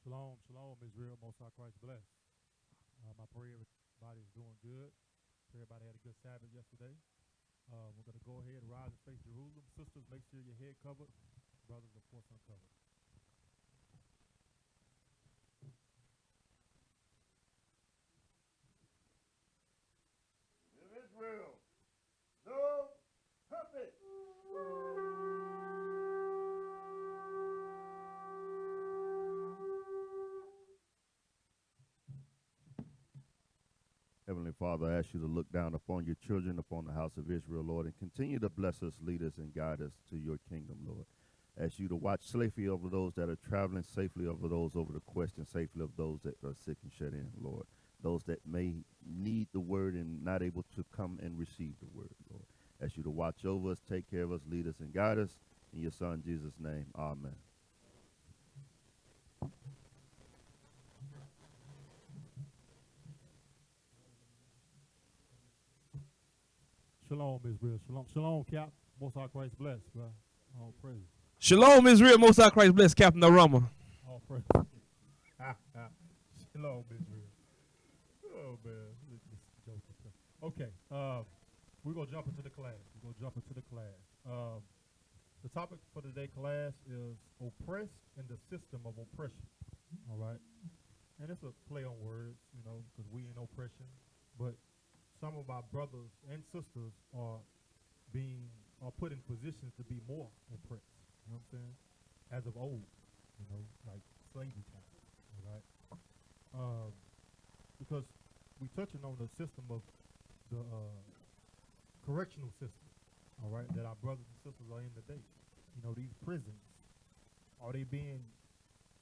Shalom, shalom, Israel, Most High Christ bless. I pray everybody's doing good. Pray everybody had a good Sabbath yesterday. We're going to go ahead and rise and face Jerusalem. Sisters, make sure your head covered. Brothers, of course, uncovered. Israel, no trumpet. Heavenly Father, I ask you to look down upon your children, upon the house of Israel, Lord, and continue to bless us, lead us, and guide us to your kingdom, Lord. I ask you to watch safely over those that are traveling, safely over those over the quest, and safely of those that are sick and shut in, Lord. Those that may need the word and not able to come and receive the word, Lord. I ask you to watch over us, take care of us, lead us, and guide us. In your Son, Jesus' name, amen. Shalom, Israel. Shalom, shalom, Cap. Most High Christ bless, bro. All praise. Shalom, Israel. Most High Christ bless. Captain Iramah. All praise. Shalom, Israel. Oh, man. Okay. We're going to jump into the class. The topic for today's class is oppressed in the system of oppression. All right? And it's a play on words, because we in oppression. But some of our brothers and sisters are put in positions to be more oppressed. You know what I'm saying? As of old, like slavery time. All right? Because we touching on the system of the correctional system, all right, that our brothers and sisters are in today. These prisons, are they being,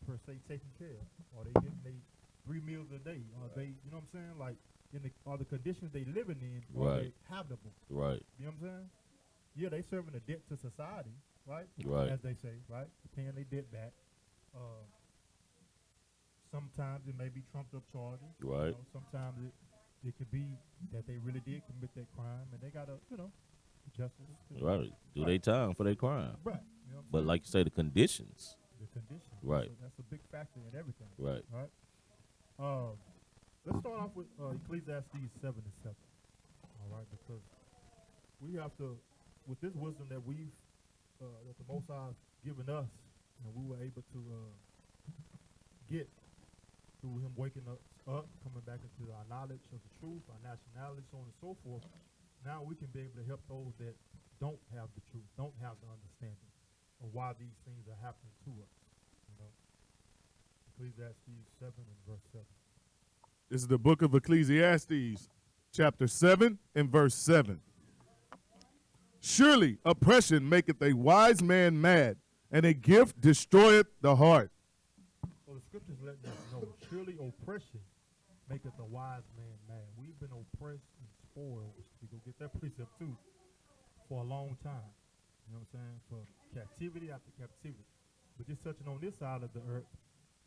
per se, taken care of? Are they getting their 3 meals a day? Are they, you know what I'm saying? Like, are the conditions they living in, are they habitable? Right. You know what I'm saying? Yeah, they serving a debt to society, right? Right. As they say, right? Paying their debt back. Sometimes it may be trumped up charges. Right. Sometimes it could be that they really did commit that crime and they gotta, justice. Right. Do their time for their crime. Right. You know what I'm But saying? like you say, the conditions. The condition. Right. That's a big factor in everything. Right. Right. Let's start off with Ecclesiastes 7 and 7. All right, because we have to, with this wisdom that that the Most High has given us, and we were able to get through Him waking us up, coming back into our knowledge of the truth, our nationality, so on and so forth. Now we can be able to help those that don't have the truth, don't have the understanding of why these things are happening to us. Ecclesiastes 7 and verse 7. This is the book of Ecclesiastes, chapter 7 and verse 7. Surely oppression maketh a wise man mad, and a gift destroyeth the heart. So the scriptures let us know, surely oppression maketh a wise man mad. We've been oppressed and spoiled, we go get that precept too, for a long time. You know what I'm saying? For captivity after captivity. But just touching on this side of the earth,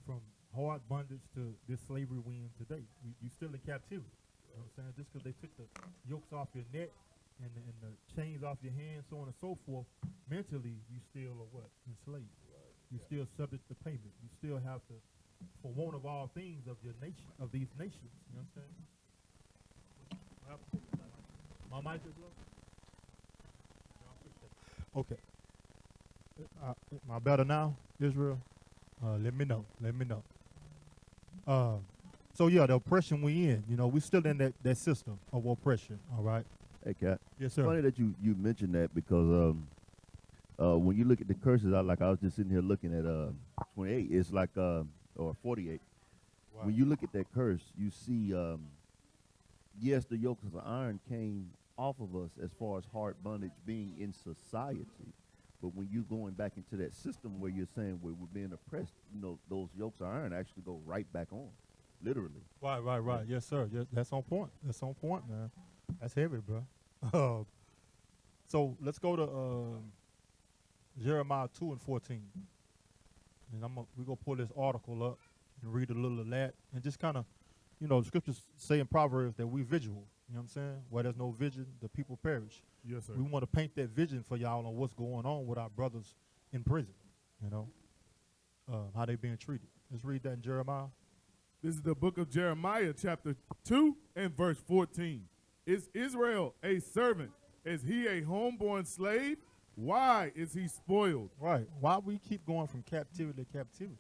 from hard bondage to this slavery we in today. You still in captivity. You know what I'm saying? Just because they took the yokes off your neck and the chains off your hands, so on and so forth, mentally you still are what? Enslaved. You still subject to payment. You still have to, for one of all things of your nation, of these nations. You know what I'm saying? My mic is low? Okay. Am I better now, Israel? Let me know. So yeah, the oppression we in, we still in that system of oppression, all right? Hey, Cat. Yes, sir. Funny that you mentioned that because when you look at the curses, I was just sitting here looking at 28. It's like or 48. Wow. When you look at that curse, you see yes, the yokes of iron came off of us as far as hard bondage being in society. But when you're going back into that system where you're saying we're being oppressed, those yokes of iron actually go right back on, literally. Right. Yes, sir. Yes, that's on point. Man. That's heavy, bro. So let's go to Jeremiah 2 and 14. And we're going to pull this article up and read a little of that. And just kind of, the scriptures say in Proverbs that we visual. You know what I'm saying? Where there's no vision, the people perish. Yes, sir. We want to paint that vision for y'all on what's going on with our brothers in prison, how they being treated. Let's read that in Jeremiah. This is the book of Jeremiah, chapter 2 and verse 14. Is Israel a servant? Is he a homeborn slave? Why is he spoiled? Right. Why we keep going from captivity to captivity?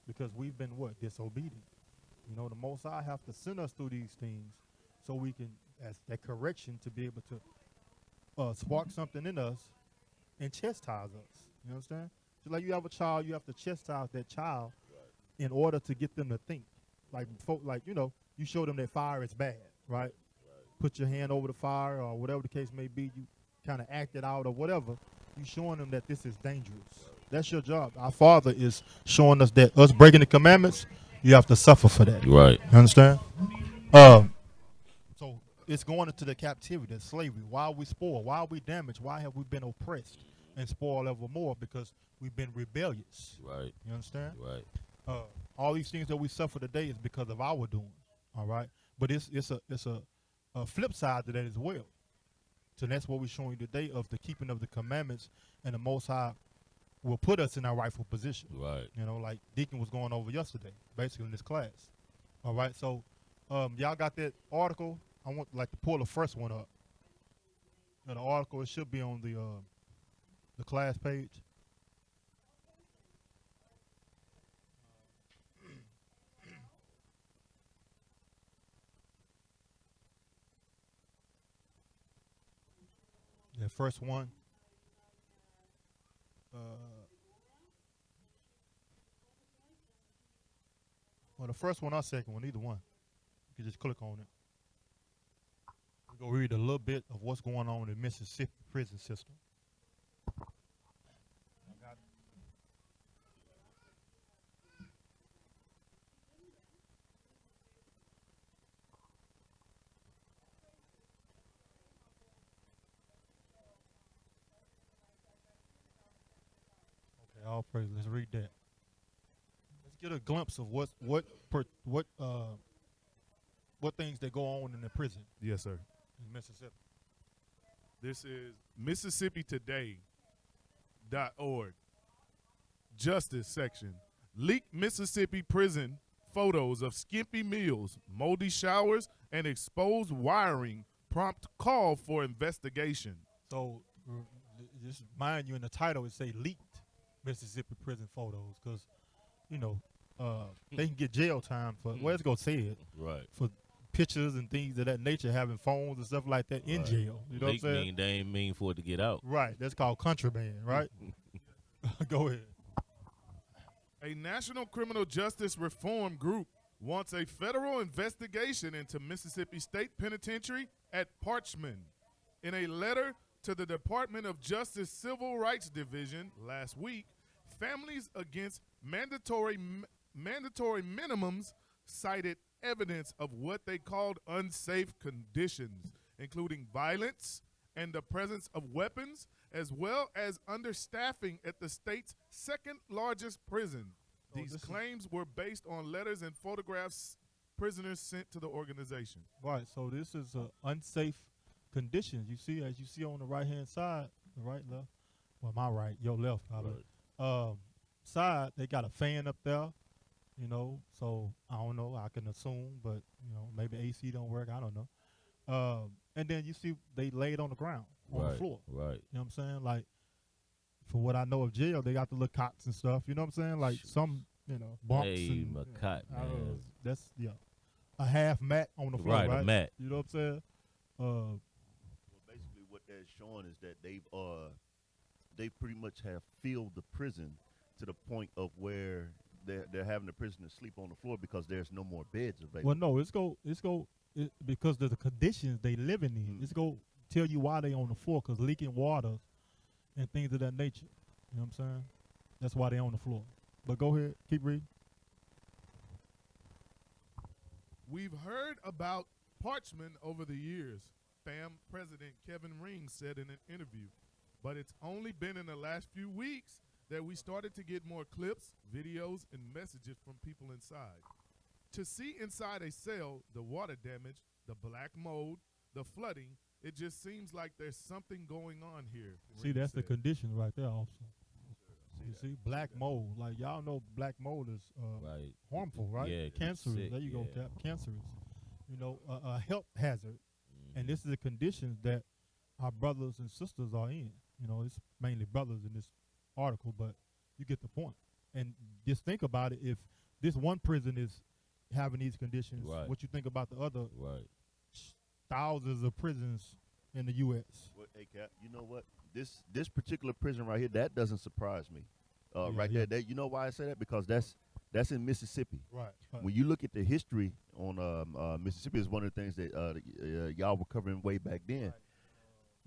Because we've been what? Disobedient. You know, the Most High have to send us through these things so we can, as that correction, to be able to spark something in us and chastise us. You understand? Just like you have a child, you have to chastise that child in order to get them to think. Like, you show them that fire is bad, right? Put your hand over the fire or whatever the case may be. You kind of act it out or whatever. You showing them that this is dangerous. That's your job. Our Father is showing us that us breaking the commandments, you have to suffer for that. Right. You understand? So it's going into the captivity, the slavery. Why are we spoiled? Why are we damaged? Why have we been oppressed and spoiled evermore? Because we've been rebellious. Right. You understand? Right. All these things that we suffer today is because of our doing. All right. But it's a flip side to that as well. So that's what we're showing you today of the keeping of the commandments, and the Most High will put us in our rightful position. Right. You know, like Deacon was going over yesterday, basically in this class. All right. So y'all got that article? I want like to pull the first one up. The article, it should be on the class page. The first one. Well, the first one or second one, either one. You can just click on it. We'll go read a little bit of what's going on in the Mississippi prison system. Okay, all praise. Let's read that. Let's get a glimpse of what things that go on in the prison Yes, sir. in Mississippi. This is MississippiToday.org. Justice section. Leaked Mississippi prison photos of skimpy meals, moldy showers, and exposed wiring prompt call for investigation. So just mind you, in the title it say leaked Mississippi prison photos, because they can get jail time for let's go say it Right. for pictures and things of that nature, having phones and stuff like that in Right. jail. You know what I'm saying? They ain't mean for it to get out. Right. That's called contraband, right? Go ahead. A national criminal justice reform group wants a federal investigation into Mississippi State Penitentiary at Parchman. In a letter to the Department of Justice Civil Rights Division last week, Families Against Mandatory Minimums cited evidence of what they called unsafe conditions, including violence and the presence of weapons, as well as understaffing at the state's second largest prison. These claims were based on letters and photographs prisoners sent to the organization. Right. So this is unsafe conditions. You see, as you see on the right hand side, the right, left. Well, my right, your left. Right. Side, they got a fan up there. So I don't know. I can assume, but maybe AC don't work. I don't know. And then you see they laid on the ground on the floor. Right. You know what I'm saying? Like, from what I know of jail, they got the little cots and stuff. You know what I'm saying? Like some, bumps. Hey, and, my cot, man. That's a half mat on the floor, right? A mat. You know what I'm saying? Well, basically, what that's showing is that they pretty much have filled the prison to the point of where they're having the prisoners sleep on the floor because there's no more beds available. Well, no, because of the conditions they living in. It's go tell you why they on the floor, because leaking water and things of that nature. You know what I'm saying? That's why they on the floor. But go ahead, keep reading. We've heard about Parchman over the years, FAM President Kevin Ring said in an interview. But it's only been in the last few weeks that we started to get more clips, videos, and messages from people inside. To see inside a cell, the water damage, the black mold, the flooding, it just seems like there's something going on here. See, that's the conditions right there also. see, black mold. Like y'all know, black mold is Right. harmful, right? Yeah, it's Cancerous. sick, There you go, yeah. Cap. Cancerous. You know, a health hazard. Mhm. And this is the conditions that our brothers and sisters are in. You know, it's mainly brothers in this article, but you get the point. And just think about it. If this one prison is having these conditions, Right. what you think about the other Right. thousands of prisons in the U.S.? Well, hey, Cap, you know what? This particular prison right here, that doesn't surprise me. Yeah, Right yeah. there, that, you know why I say that? Because that's in Mississippi. Right. When you look at the history on Mississippi, is one of the things that y'all were covering way back then.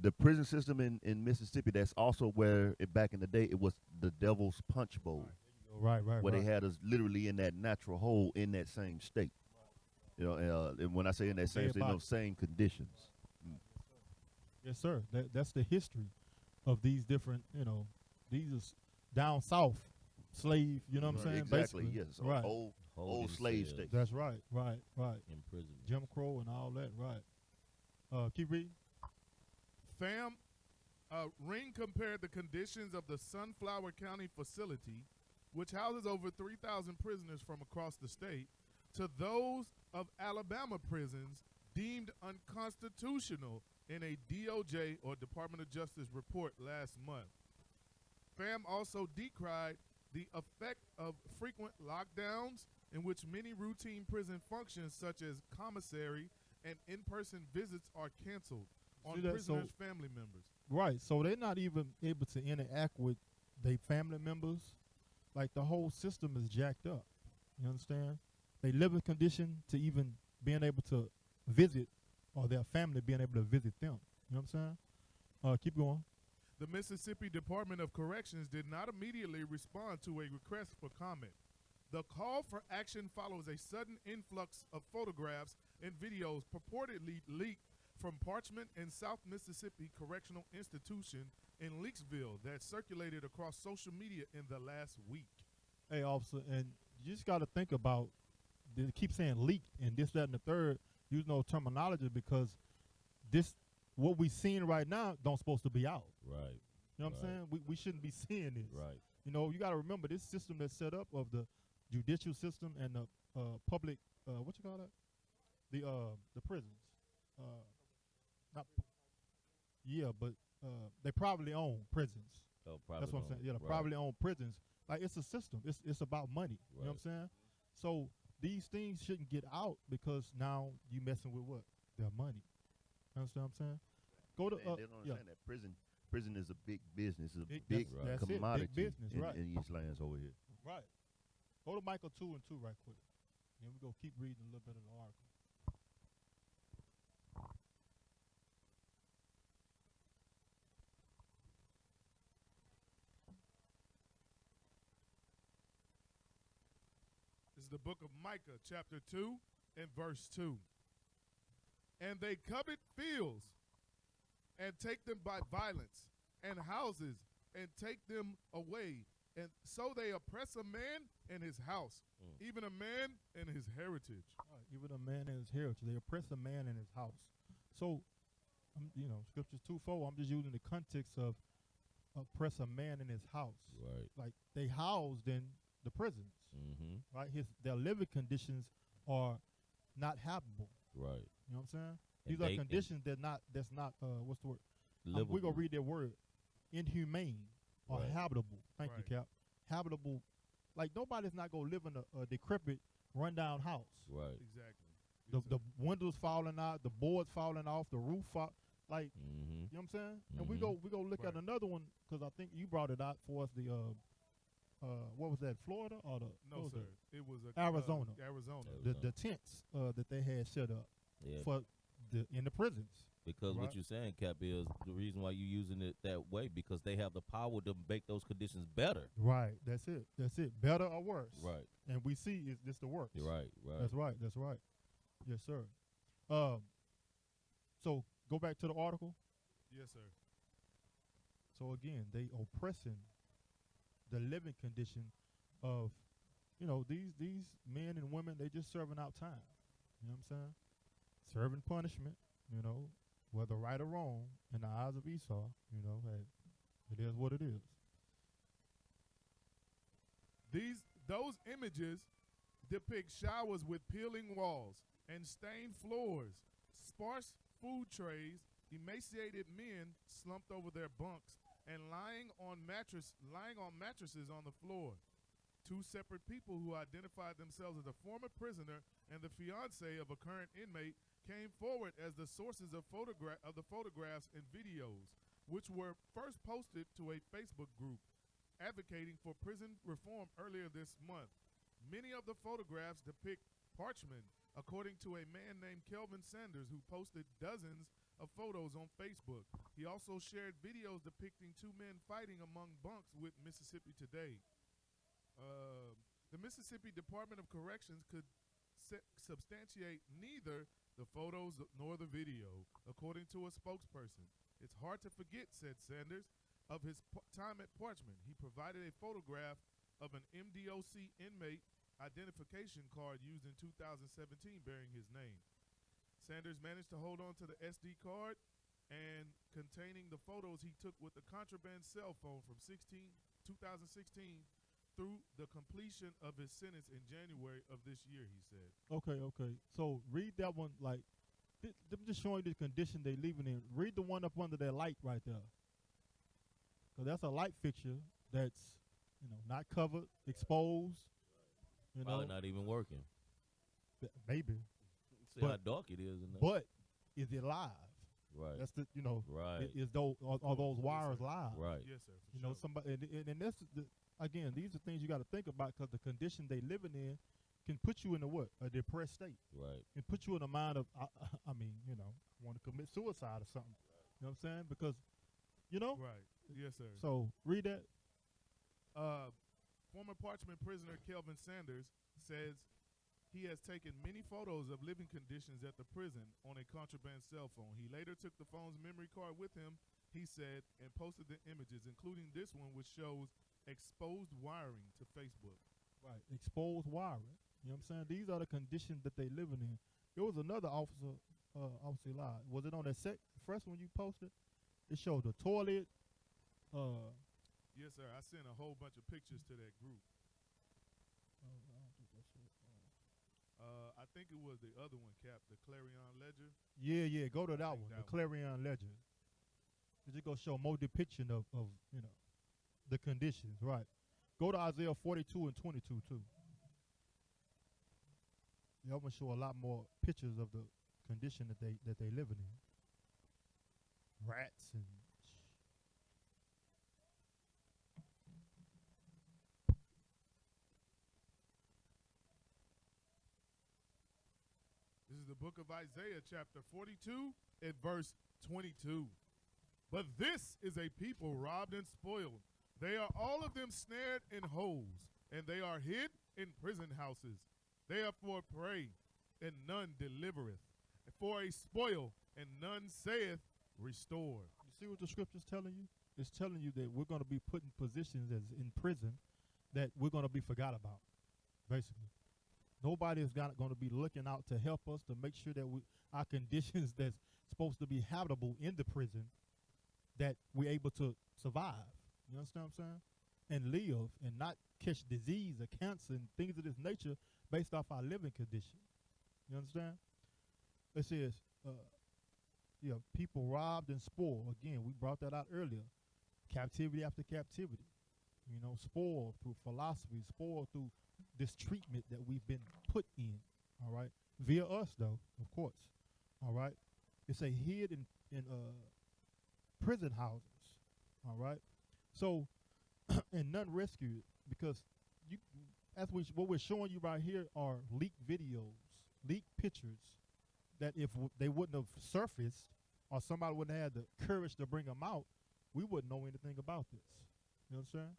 The prison system in Mississippi, that's also where back in the day it was the Devil's Punch Bowl, Right. where they had us literally in that natural hole in that same state. You know, and when I say in that same Dead state, body. those same conditions. Yes, sir. That's the history of these different, you know, these is down south slave, you know what I'm saying? Exactly. Basically. Yes. Right. Old Holding slave cells. states. That's right. Right. Imprisonment. Jim Crow and all that. Right. Keep reading. Fam, Ring compared the conditions of the Sunflower County facility, which houses over 3,000 prisoners from across the state, to those of Alabama prisons deemed unconstitutional in a DOJ or Department of Justice report last month. Fam also decried the effect of frequent lockdowns in which many routine prison functions such as commissary and in-person visits are canceled on See that? prisoners' family members. Right. So they're not even able to interact with their family members. Like the whole system is jacked up. You understand? They living condition to even being able to visit, or their family being able to visit them. You know what I'm saying? Keep going. The Mississippi Department of Corrections did not immediately respond to a request for comment. The call for action follows a sudden influx of photographs and videos purportedly leaked from Parchman and South Mississippi Correctional Institution in Leakesville that circulated across social media in the last week. Hey, officer, and you just got to think about, they keep saying leaked and this, that, and the third, use no terminology, because this, what we seeing right now don't supposed to be out. Right. You know what I'm Right. saying? We shouldn't be seeing this. Right. You know, you got to remember this system that's set up of the judicial system and the public, what you call that? The prisons. Not, yeah, but they privately own prisons. Oh, That's what I'm saying. Yeah, the right. privately owned prisons. Like, it's a system. It's about money. You know what I'm saying? So these things shouldn't get out because now you messing with what? Their money. You understand what I'm saying? Go to They don't understand that prison is a big business. It's a big that's it, big commodity business, right. in these lands over here. Right. Go to Michael 2 and 2 right quick. Then we go keep reading a little bit of the article. This is the book of Micah, chapter 2 and verse 2. And they covet fields and take them by violence, and houses and take them away. And so they oppress a man and his house, even a man and his heritage. Right. Even a man and his heritage. They oppress a man in his house. So, you know, Scriptures 2:4, I'm just using the context of oppress a man in his house. Right. Like, they housed in the prisons. Mm-hmm. Right? Their living conditions are not habitable. Right. You know what I'm saying? And These are conditions that's not what's the word? We're livable. gonna read that word. Inhumane or Right. habitable. Thank you, Right. Cap. Habitable. Like, nobody's not gonna live in a decrepit, rundown house. Right. Exactly. The windows falling out, the boards falling off, the roof fall. Like, Mm-hmm. you know what I'm saying? And we Mhm. go look at Right. another one, because I think you brought it out for us. The what was that? Florida or the No, what was sir. it? It was Arizona. Arizona. The tents that they had set up Yeah. for in the prisons. Because Right. what you're saying, Cap, is the reason why you're using it that way, because they have the power to make those conditions better. Right. That's it. Better or worse. Right. And we see is this the worst. You're right. Right. That's right. That's right. Yes, sir. So go back to the article. Yes, sir. So again, they oppressing the living condition of, you know, these men and women. They just serving out time. You know what I'm saying? Serving punishment. You know, whether right or wrong in the eyes of Esau. You know, hey, it is what it is. Those images depict showers with peeling walls and stained floors, sparse food trays, emaciated men slumped over their bunks, and lying on mattresses on the floor. Two separate people who identified themselves as a former prisoner and the fiance of a current inmate came forward as the sources of the photographs and videos, which were first posted to a Facebook group advocating for prison reform earlier this month. Many of the photographs depict Parchman, according to a man named Kelvin Sanders, who posted dozens of photos on Facebook. He also shared videos depicting two men fighting among bunks with Mississippi Today. The Mississippi Department of Corrections could substantiate neither the photos nor the video, according to a spokesperson. It's hard to forget, said Sanders, of his time at Parchman. He provided a photograph of an MDOC inmate identification card used in 2017 bearing his name. Sanders managed to hold on to the SD card and containing the photos he took with the contraband cell phone from 2016 through the completion of his sentence in January of this year, he said. Okay. So read that one, like, them just showing the condition they living in. Read the one up under that light right there. Because that's a light fixture that's, not covered, exposed. Probably not even working. Maybe. See how dark it is in there. But is it live? Right. That's the, Right. Are those wires live? Right. Yes, sir. For sure. Somebody, and that's, again, these are things you got to think about because the condition they living in can put you in a depressed state. Right. Can put you in a mind of, I want to commit suicide or something. You know what I'm saying? Because, Right. Yes, sir. So read that. Former Parchman prisoner Kelvin Sanders says he has taken many photos of living conditions at the prison on a contraband cell phone. He later took the phone's memory card with him, he said, and posted the images, including this one, which shows exposed wiring to Facebook. Right. Exposed wiring. You know what I'm saying? These are the conditions that they living in. There was another officer, Officer Eli. Was it on that first one you posted? It showed the toilet. Yes, sir. I sent a whole bunch of pictures to that group. I think it was the other one, Cap, the Clarion Ledger. Yeah. Go to that one, the one. Clarion Ledger. It's just gonna show more depiction of the conditions. Right. Go to Isaiah 42 and 22 too. They're gonna show a lot more pictures of the condition that they living in. Rats and. This is the book of Isaiah, chapter 42, at verse 22. But this is a people robbed and spoiled. They are all of them snared in holes, and they are hid in prison houses. They are for prey, and none delivereth, for a spoil, and none saith, restore. You see what the scripture's telling you? It's telling you that we're going to be put in positions as in prison that we're going to be forgot about, basically. Nobody is going to be looking out to help us to make sure that our conditions that's supposed to be habitable in the prison, that we're able to survive. You understand what I'm saying? And live and not catch disease or cancer and things of this nature based off our living condition. You understand? It says, people robbed and spoiled. Again, we brought that out earlier. Captivity after captivity. Spoiled through philosophy, spoiled through this treatment that we've been put in, all right? Via us, though, of course, all right? It's a hid in prison houses, all right? So, and none rescued because what we're showing you right here are leaked videos, leaked pictures that if they wouldn't have surfaced or somebody wouldn't have had the courage to bring them out, we wouldn't know anything about this. You understand?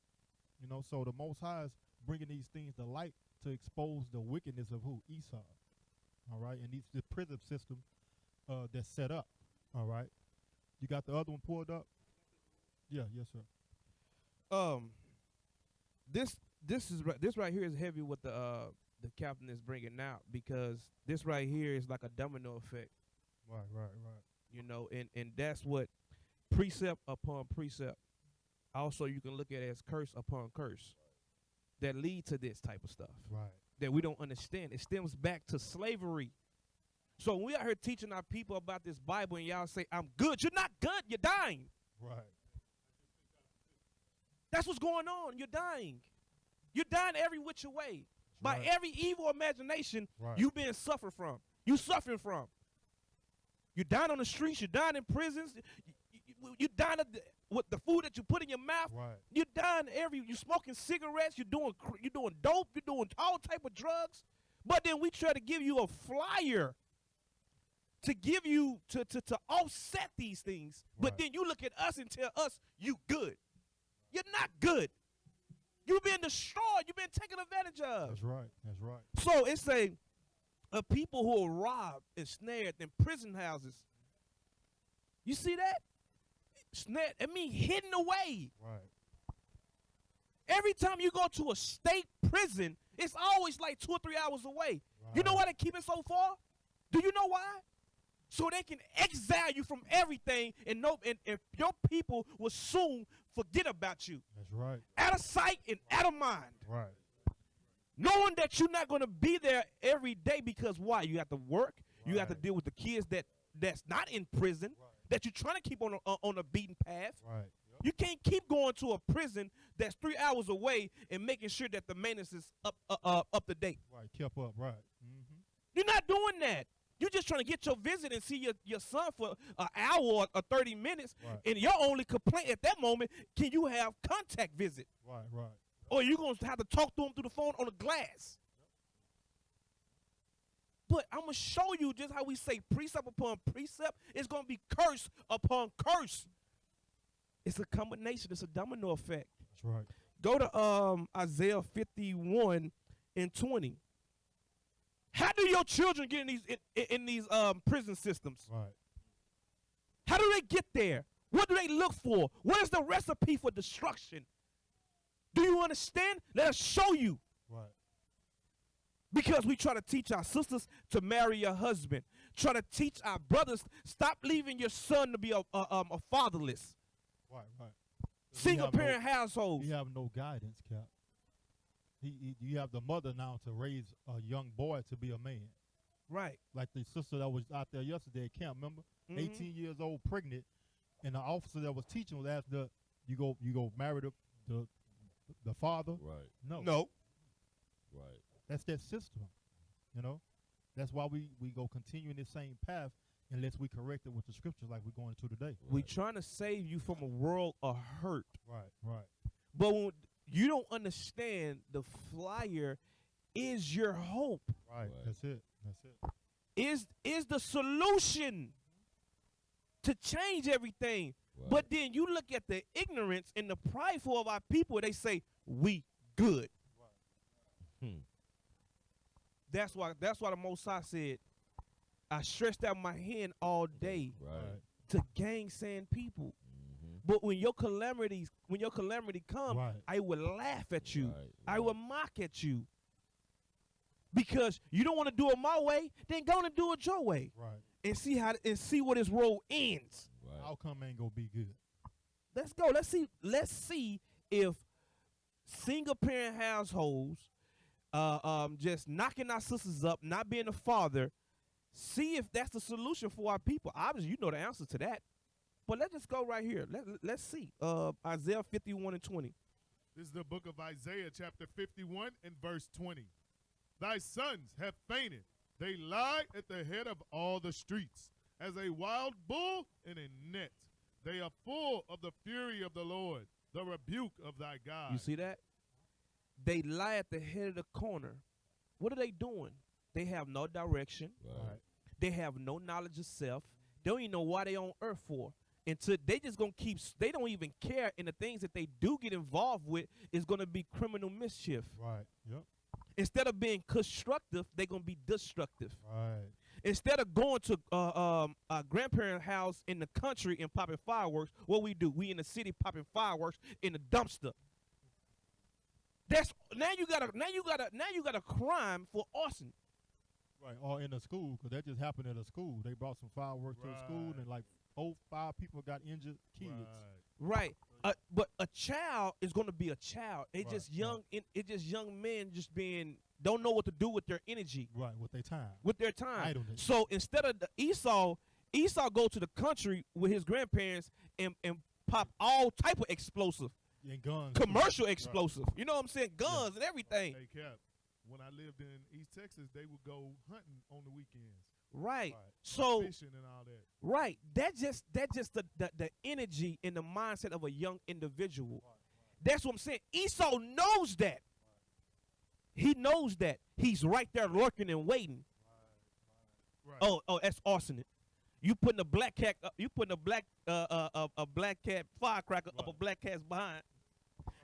So the Most High is bringing these things to light to expose the wickedness of who? Esau. All right? And the prison system that's set up. All right? You got the other one pulled up? Yeah, yes, sir. This right here is heavy what the captain is bringing out because this right here is like a domino effect. Right. And that's what precept upon precept. Also, you can look at it as curse upon curse. that lead to this type of stuff Right. that we don't understand. It stems back to slavery. So when we out here teaching our people about this Bible and y'all say, I'm good, you're not good, you're dying. Right. That's what's going on. You're dying. You're dying every which way. By right. every evil imagination Right. you been suffered from. You suffering from. You're dying on the streets. You're dying in prisons. You're dying with the food that you put in your mouth. Right. You're dying you're smoking cigarettes. You're doing dope. You're doing all type of drugs. But then we try to give you a flyer to give you to offset these things. But Right. then you look at us and tell us you good. You're not good. You've been destroyed. You've been taken advantage of. That's right. That's right. So it's a people who are robbed and snared in prison houses. You see that? Snared, hidden away. Right. Every time you go to a state prison, it's always like 2 or 3 hours away. You know Right. why they keep it so far? Do you know why? So they can exile you from everything, and your people will soon forget about you. That's right. Out of sight and out of mind. Right. Knowing that you're not going to be there every day because why? You have to work. You have to Right. deal with the kids that's not in prison, Right. that you're trying to keep on a beaten path. Right. You can't keep going to a prison that's 3 hours away and making sure that the maintenance is up to date. Right. Kept up. Right. Mm-hmm. You're not doing that. You're just trying to get your visit and see your son for an hour or 30 minutes, Right. and your only complaint at that moment, can you have contact visit? Right. Right. Or you're going to have to talk to him through the phone on the glass. But I'm going to show you just how we say precept upon precept. It's going to be curse upon curse. It's a combination. It's a domino effect. That's right. Go to Isaiah 51 and 20. How do your children get in these prison systems? Right. How do they get there? What do they look for? What is the recipe for destruction? Do you understand? Let us show you. Right. Because we try to teach our sisters to marry your husband. Try to teach our brothers, stop leaving your son to be a fatherless. Right. Right. Single parent households. You have no guidance, Cap. You have the mother now to raise a young boy to be a man. Right. Like the sister that was out there yesterday at camp, remember? Mhm. 18 years old, pregnant, and the officer that was teaching was asked her, you go marry the father? Right. No. Right. That's that system, you know? That's why we go continue in this same path unless we correct it with the scriptures like we're going to today. We trying to save you from a world of hurt. Right, right. But when you don't understand, the flyer is your hope. Right. Right. That's it. That's it. Is the solution to change everything. Right. But then you look at the ignorance and the prideful of our people, they say, we good. Hmm. That's why the Most High said, I stretched out my hand all day Right. to gangsaying people. Mm-hmm. But when your calamity come, Right. I will laugh at you. Right, I right. will mock at you. Because you don't want to do it my way, then go and do it your way. Right. And see where this road ends. Right. Outcome ain't gonna be good. Let's go. Let's see if single parent households just knocking our sisters up, not being a father, see if that's the solution for our people. Obviously, you know the answer to that. But let's just go right here. Let's see. Isaiah 51 and 20. This is the book of Isaiah, chapter 51 and verse 20. Thy sons have fainted. They lie at the head of all the streets, as a wild bull in a net. They are full of the fury of the Lord, the rebuke of thy God. You see that? They lie at the head of the corner. What are they doing? They have no direction. Right. They have no knowledge of self. They don't even know why they on earth for. Until they just gonna they don't even care, and the things that they do get involved with is gonna be criminal mischief. Right. Yep. Instead of being constructive, they're gonna be destructive. Right. Instead of going to a grandparent house in the country and popping fireworks, what we do? We in the city popping fireworks in the dumpster. That's now you got a crime for arson. Right. Or in a school, because that just happened at a school. They brought some fireworks to a school, Right. and like 5 people got injured kids. Right. Right. But a child is going to be a child. It Right, just young. It just young men just being don't know what to do with their energy, Right, with their time. with their time. Idleness. So instead of Esau go to the country with his grandparents and pop all type of explosive, And guns. commercial explosive. You know what I'm saying? Guns and everything. Hey, Cap, when I lived in East Texas, they would go hunting on the weekends. Right. Right. So Fishing and all that. right. That just the energy and the mindset of a young individual. That's what I'm saying. Esau knows that. He knows that. He's right there lurking and waiting. Right. Oh, that's arsenic. You putting a black cat you putting a black cat firecracker up a black cat's behind.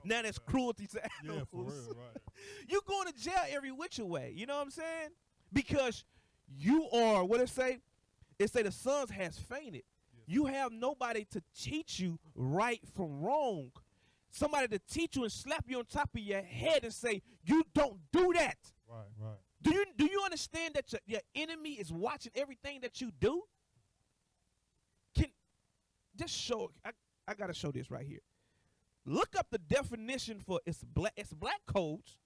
Now that's cruelty to Yeah, animals. for real, right. You going to jail every which way. You know what I'm saying? Because you are what it say? It say the sons has fainted. You have nobody to teach you right from wrong. Somebody to teach you and slap you on top of your head and say, you don't do that. Right, right. Do you understand that your enemy is watching everything that you do? Just show I gotta show this right here. Look up the definition for it's black codes.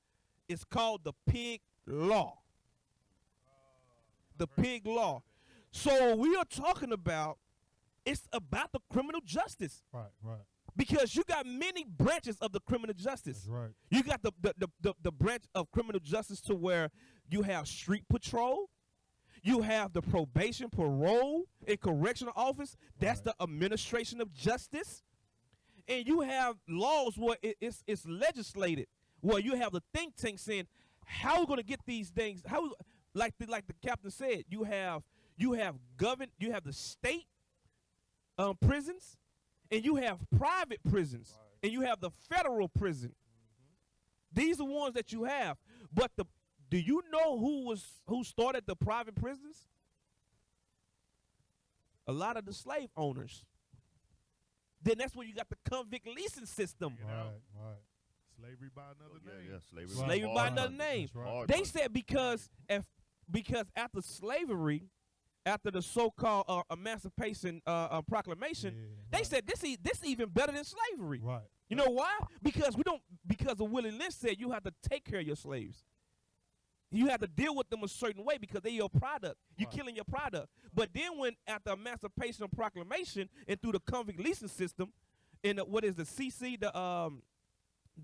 It's called the pig law. The pig law. So we are talking about it's about the criminal justice. Right, right. Because you got many branches of the criminal justice. That's right. You got the branch of criminal justice to where you have street patrol, you have the probation, parole, and correctional office. That's the administration of justice. And you have laws where it's legislated, where you have the think tank saying, how are we going to get these things? Like the captain said, you have the state prisons, and you have private prisons, and you have the federal prison. These are ones that you have. But do you know who started the private prisons? A lot of the slave owners. Then that's when you got the convict leasing system. You know? Right, right. Slavery by another name. Yeah, slavery. Slavery by Hard another money. name. That's right. Hard They money. said because after slavery, after the so-called Emancipation Proclamation, Yeah, they right. said this even better than slavery. Right. You know why? Because of Willie Lynch said you have to take care of your slaves. You have to deal with them a certain way because they're your product. You're Right. killing your product. But then when after Emancipation Proclamation and through the convict leasing system, in what is the CC what I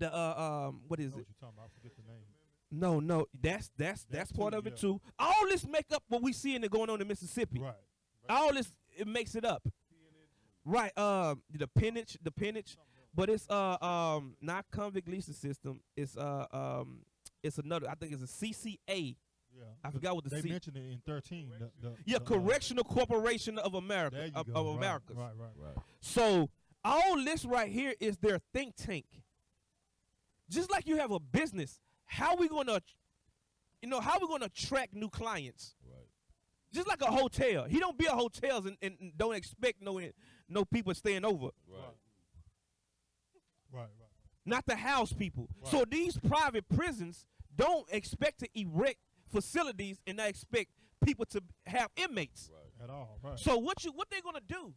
is know it? what you're talking about. I forget the name. No, that's That part too, of it yeah. too. All this make up what we see in going on in Mississippi. Right. All this it makes it up. Right. The penage, but it's not convict leasing system. It's another. I think it's a CCA. Yeah. I forgot what the they C. mentioned it in 13. Yeah, Correctional Corporation of America There you of go. Americas. Right. Right. So all this right here is their think tank. Just like you have a business, how we gonna attract new clients? Right. Just like a hotel, he don't build hotels and don't expect no people staying over. Right. Not to house people. Right. So these private prisons don't expect to erect facilities and not expect people to have inmates. Right. At all. Right. So what they're gonna do?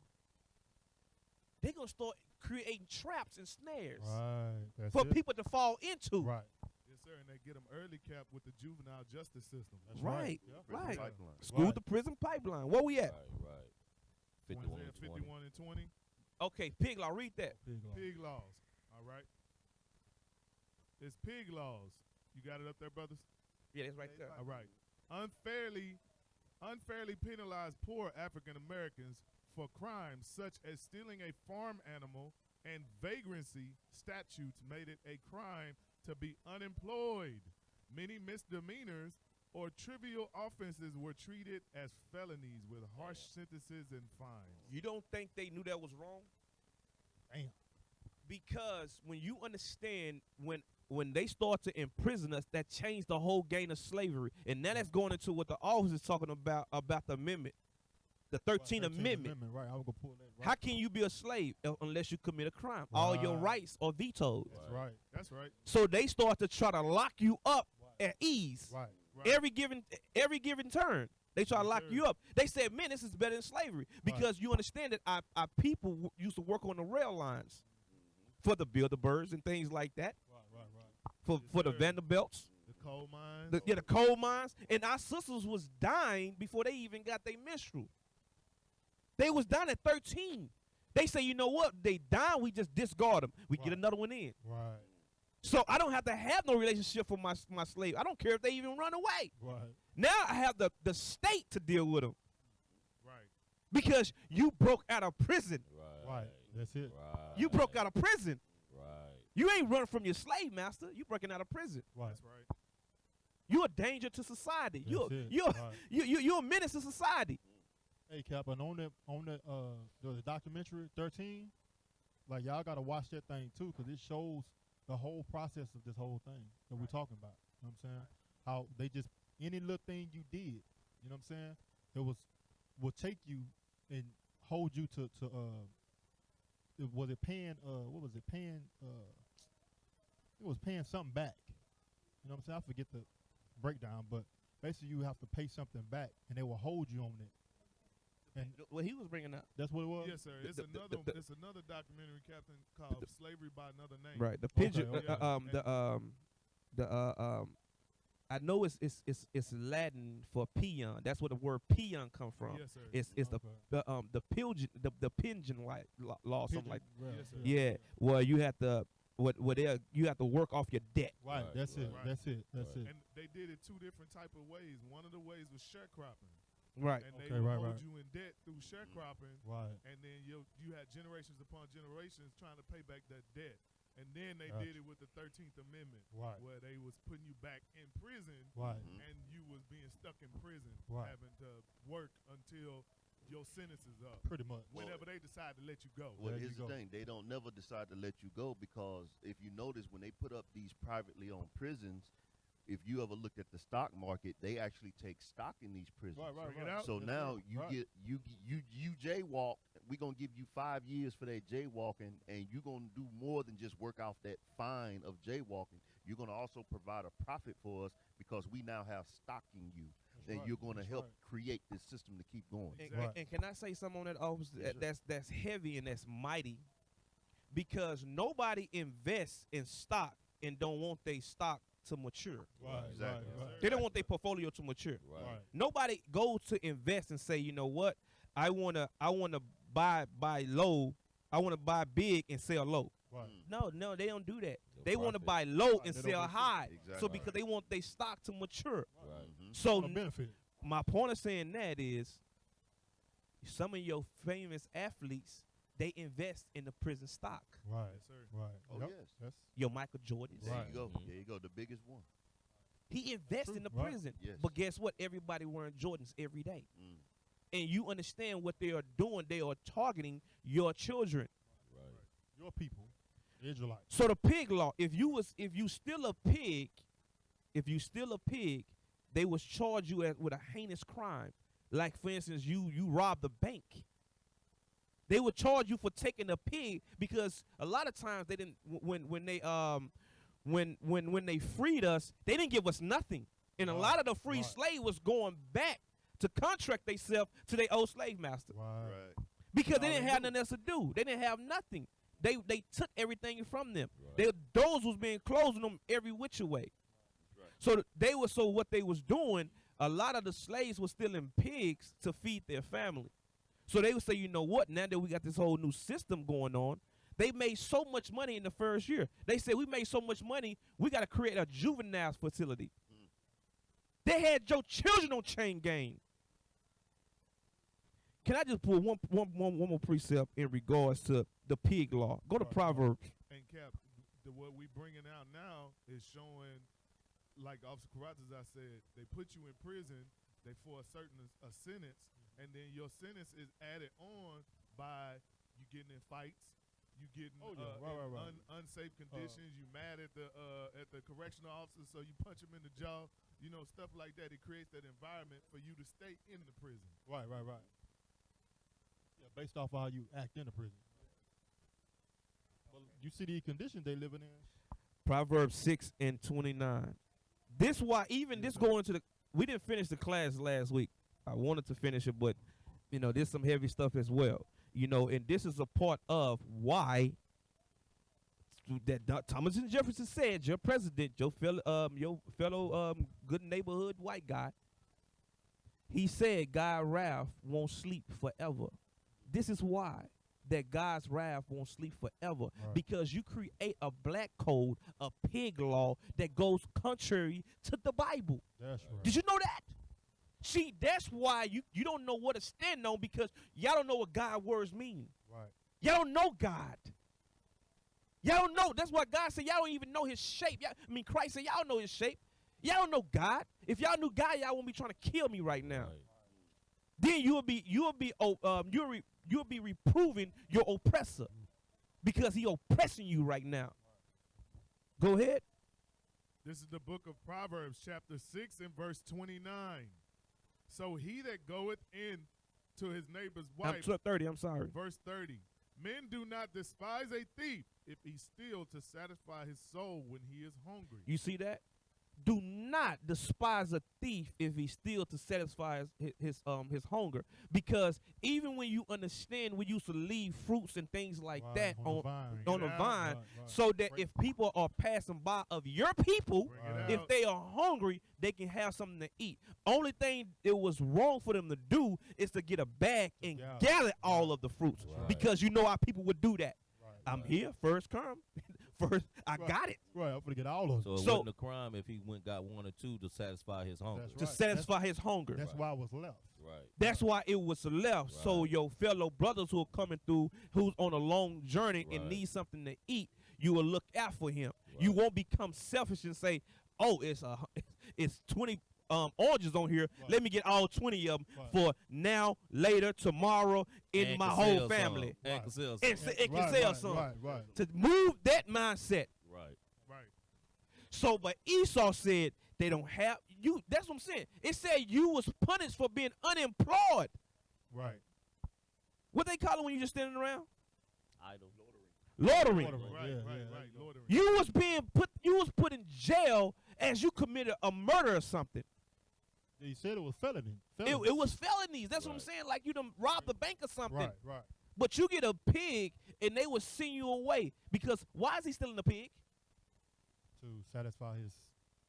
They're gonna start creating traps and snares Right. That's for it. people to fall into. Right. Yes, sir. And they get them early cap with the juvenile justice system. That's Right. Yeah. Right. Pipeline. School Right. to prison pipeline. Where we at? Right. 51 Isaiah and 20. 51 and 20. Okay, pig law. Read that. Big law. Pig laws. All right. It's pig laws. You got it up there, brothers? Yeah, that's right there. All right. Unfairly penalize poor African Americans for crimes such as stealing a farm animal and vagrancy statutes made it a crime to be unemployed. Many misdemeanors or trivial offenses were treated as felonies with harsh sentences and fines. You don't think they knew that was wrong? Damn. Because when you understand when they start to imprison us, that changed the whole game of slavery. And now that's going into what the office is talking about the amendment, the 13th Amendment. Right. I was gonna pull that. Right. How can you be a slave unless you commit a crime? All your Right. rights are vetoed. That's right. That's right. So they start to try to lock you up at ease. Right. Right. Every given turn. They try to lock sir. you up. They said, man, this is better than slavery. Because you understand that our people used to work on the rail lines. for the Bilderbergs and things like that, Right. for the sir. Vanderbilts, The coal mines. the coal mines, and our sisters was dying before they even got their menstrual. They was dying at 13. They say, you know what? They die, we just discard them. We get Right. another one in. Right. So I don't have to have no relationship with my slave. I don't care if they even run away. Right. Now I have the state to deal with them Right. because you broke out of prison. Right. That's it. Right. You broke out of prison. Right. You ain't running from your slave master. You breaking out of prison. Right. That's right. You're a danger to society. You're That's it. you're Right. you're a menace to society. Hey, Cap, and on that the documentary 13, like y'all gotta watch that thing too, cause it shows the whole process of this whole thing that we're talking about. You know what I'm saying? How they just any little thing you did, you know what I'm saying? It will take you and hold you to was it paying what was it paying it was paying something back. You know what I'm saying? I forget the breakdown, but basically you have to pay something back and they will hold you on it. And What he was bringing up. that's what it was? Yes, sir. It's another documentary, Captain, called "Slavery by Another Name." Right. The pigeon. okay. I know it's Latin for peon. That's where the word peon come from. Yes, sir. It's Okay. the pigeon law, something like. Right, Yes, sir. Yeah. Well, you have to you have to work off your debt. Right, Right, that's it. right. That's it. That's it. And they did it two different type of ways. One of the ways was sharecropping, Right. and Okay, they would right, hold right. you in debt through sharecropping, Right. and then you had generations upon generations trying to pay back that debt. And then they Gotcha. did it with the 13th Amendment, Right. where they was putting you back in prison, Right. and you was being stuck in prison, Right. having to work until your sentence is up. Pretty much. Whenever they decide to let you go. Well, There here's you the go. thing. They don't never decide to let you go because if you notice when they put up these privately owned prisons, if you ever looked at the stock market, they actually take stock in these prisons. Right, right, Bring it right. out. So That's now it. you Right. get you jaywalk. We're gonna give you 5 years for that jaywalking, and you're gonna do more than just work off that fine of jaywalking. You're gonna also provide a profit for us because we now have stock in you. That's And right. you're gonna That's help right. create this system to keep going. And, Right. and can I say something on that, officer? Yes, sir. That's heavy and that's mighty, because nobody invests in stock and don't want their stock to mature. Right, Exactly. right, right. They don't want their portfolio to mature. Right. Right. Nobody goes to invest and say, you know what, I wanna buy low, I wanna buy big and sell low. Right. No, they don't do that. No They want to profit. buy low Right, and they don't sell make sense. high. So Exactly. because they want their stock to mature. Right. Mhm. So For the benefit. my point of saying that is, some of your famous athletes, they invest in the prison stock. Right. Yes, sir. Right. Oh, Yep. yes. That's Your Michael Jordans. There Right. you go. Mhm. There you go. The biggest one. He invests True. in the Right. prison. Yes. But guess what? Everybody wearing Jordans every day. Mm. And you understand what they are doing. They are targeting your children. Right. your people, Israelites. So the pig law, if you steal a pig, they was charge you with a heinous crime. Like for instance, you robbed a bank. They would charge you for taking a pig because a lot of times they didn't when they freed us, they didn't give us nothing. And a lot of the free Right. slave was going back to contract themselves to their old slave master. Right. Right. Because they all didn't they have do. nothing else to do. They didn't have nothing. They took everything from them. Right. Those was being closed on them every which way. Right. So what they was doing, a lot of the slaves were stealing pigs to feed their family. So they would say, you know what, now that we got this whole new system going on, they made so much money in the first year. They said, we made so much money, we got to create a juvenile facility. They had your children on chain gang. Can I just put one more precept in regards to the pig law? Go to Right. Proverbs. And Cap, what we bringing out now is showing, like Officer Carruthers, I said, they put you in prison, they for a certain sentence, and then your sentence is added on by you getting in fights, you getting Oh, yeah. in Right. unsafe conditions, you mad at the correctional officer, so you punch him in the jaw, you know, stuff like that. It creates that environment for you to stay in the prison. Right. Yeah, based off how you act in the prison. Well, you see the conditions they living in. Proverbs 6:29. This why even this going to the we didn't finish the class last week. I wanted to finish it, but you know, there's some heavy stuff as well. You know, and this is a part of why Thomas and Jefferson said, your president, your fellow good neighborhood white guy, he said God's wrath won't sleep forever. This is why that God's wrath won't sleep forever, because you create a black code, a pig law that goes contrary to the Bible. That's right. Did you know that? See, that's why you don't know what to stand on, because y'all don't know what God's words mean. Right. Y'all don't know God. Y'all don't know. That's why God said y'all don't even know his shape. Christ said y'all know his shape. Y'all don't know God. If y'all knew God, y'all wouldn't be trying to kill me right now. Right. Then you'll be reproving your oppressor, because he oppressing you right now. Go ahead. This is the book of Proverbs, chapter 6 and verse 29. So he that goeth in to his neighbor's wife, 30, I'm sorry. verse 30. Men do not despise a thief if he steal to satisfy his soul when he is hungry. You see that? Do not despise a thief if he steals to satisfy his hunger, because even when you understand, we used to leave fruits and things like Right, that on the on the vine. vine, Right. so that if people are passing by of your people, Bring it Right. if out. they are hungry, they can have something to eat. Only thing it was wrong for them to do is to get a bag and gather all of the fruits, Right. because you know how people would do that. Right. I'm here, first come, first I Right. got it. Right. I'm gonna get all of So them. it So- wasn't a crime if he got one or two to satisfy his hunger. That's To right. satisfy his hunger. That's why I was left. Right. That's why it was left. So Right. your fellow brothers who are coming through, who's on a long journey and Right. need something to eat, you will look out for him. You Right. won't become selfish and say, "Oh, it's 20 oranges on here. Right. Let me get all 20 of them Right. for now, later, tomorrow, in And my can whole sell family." some. And can sell And some. it can Right, sell right, some. Right. To move that mindset. Right. Right. So, but Esau said they don't have you. That's what I'm saying. It said you was punished for being unemployed. Right. What they call it when you just standing around? Idle. Loitering. Loitering. Right, Yeah, right, yeah, right. Loitering. You was put in jail as you committed a murder or something. He said it was felony. It was felonies. That's what I'm Right. saying. Like you done robbed the bank or something. Right. But you get a pig and they would send you away, because why is he stealing the pig? To satisfy his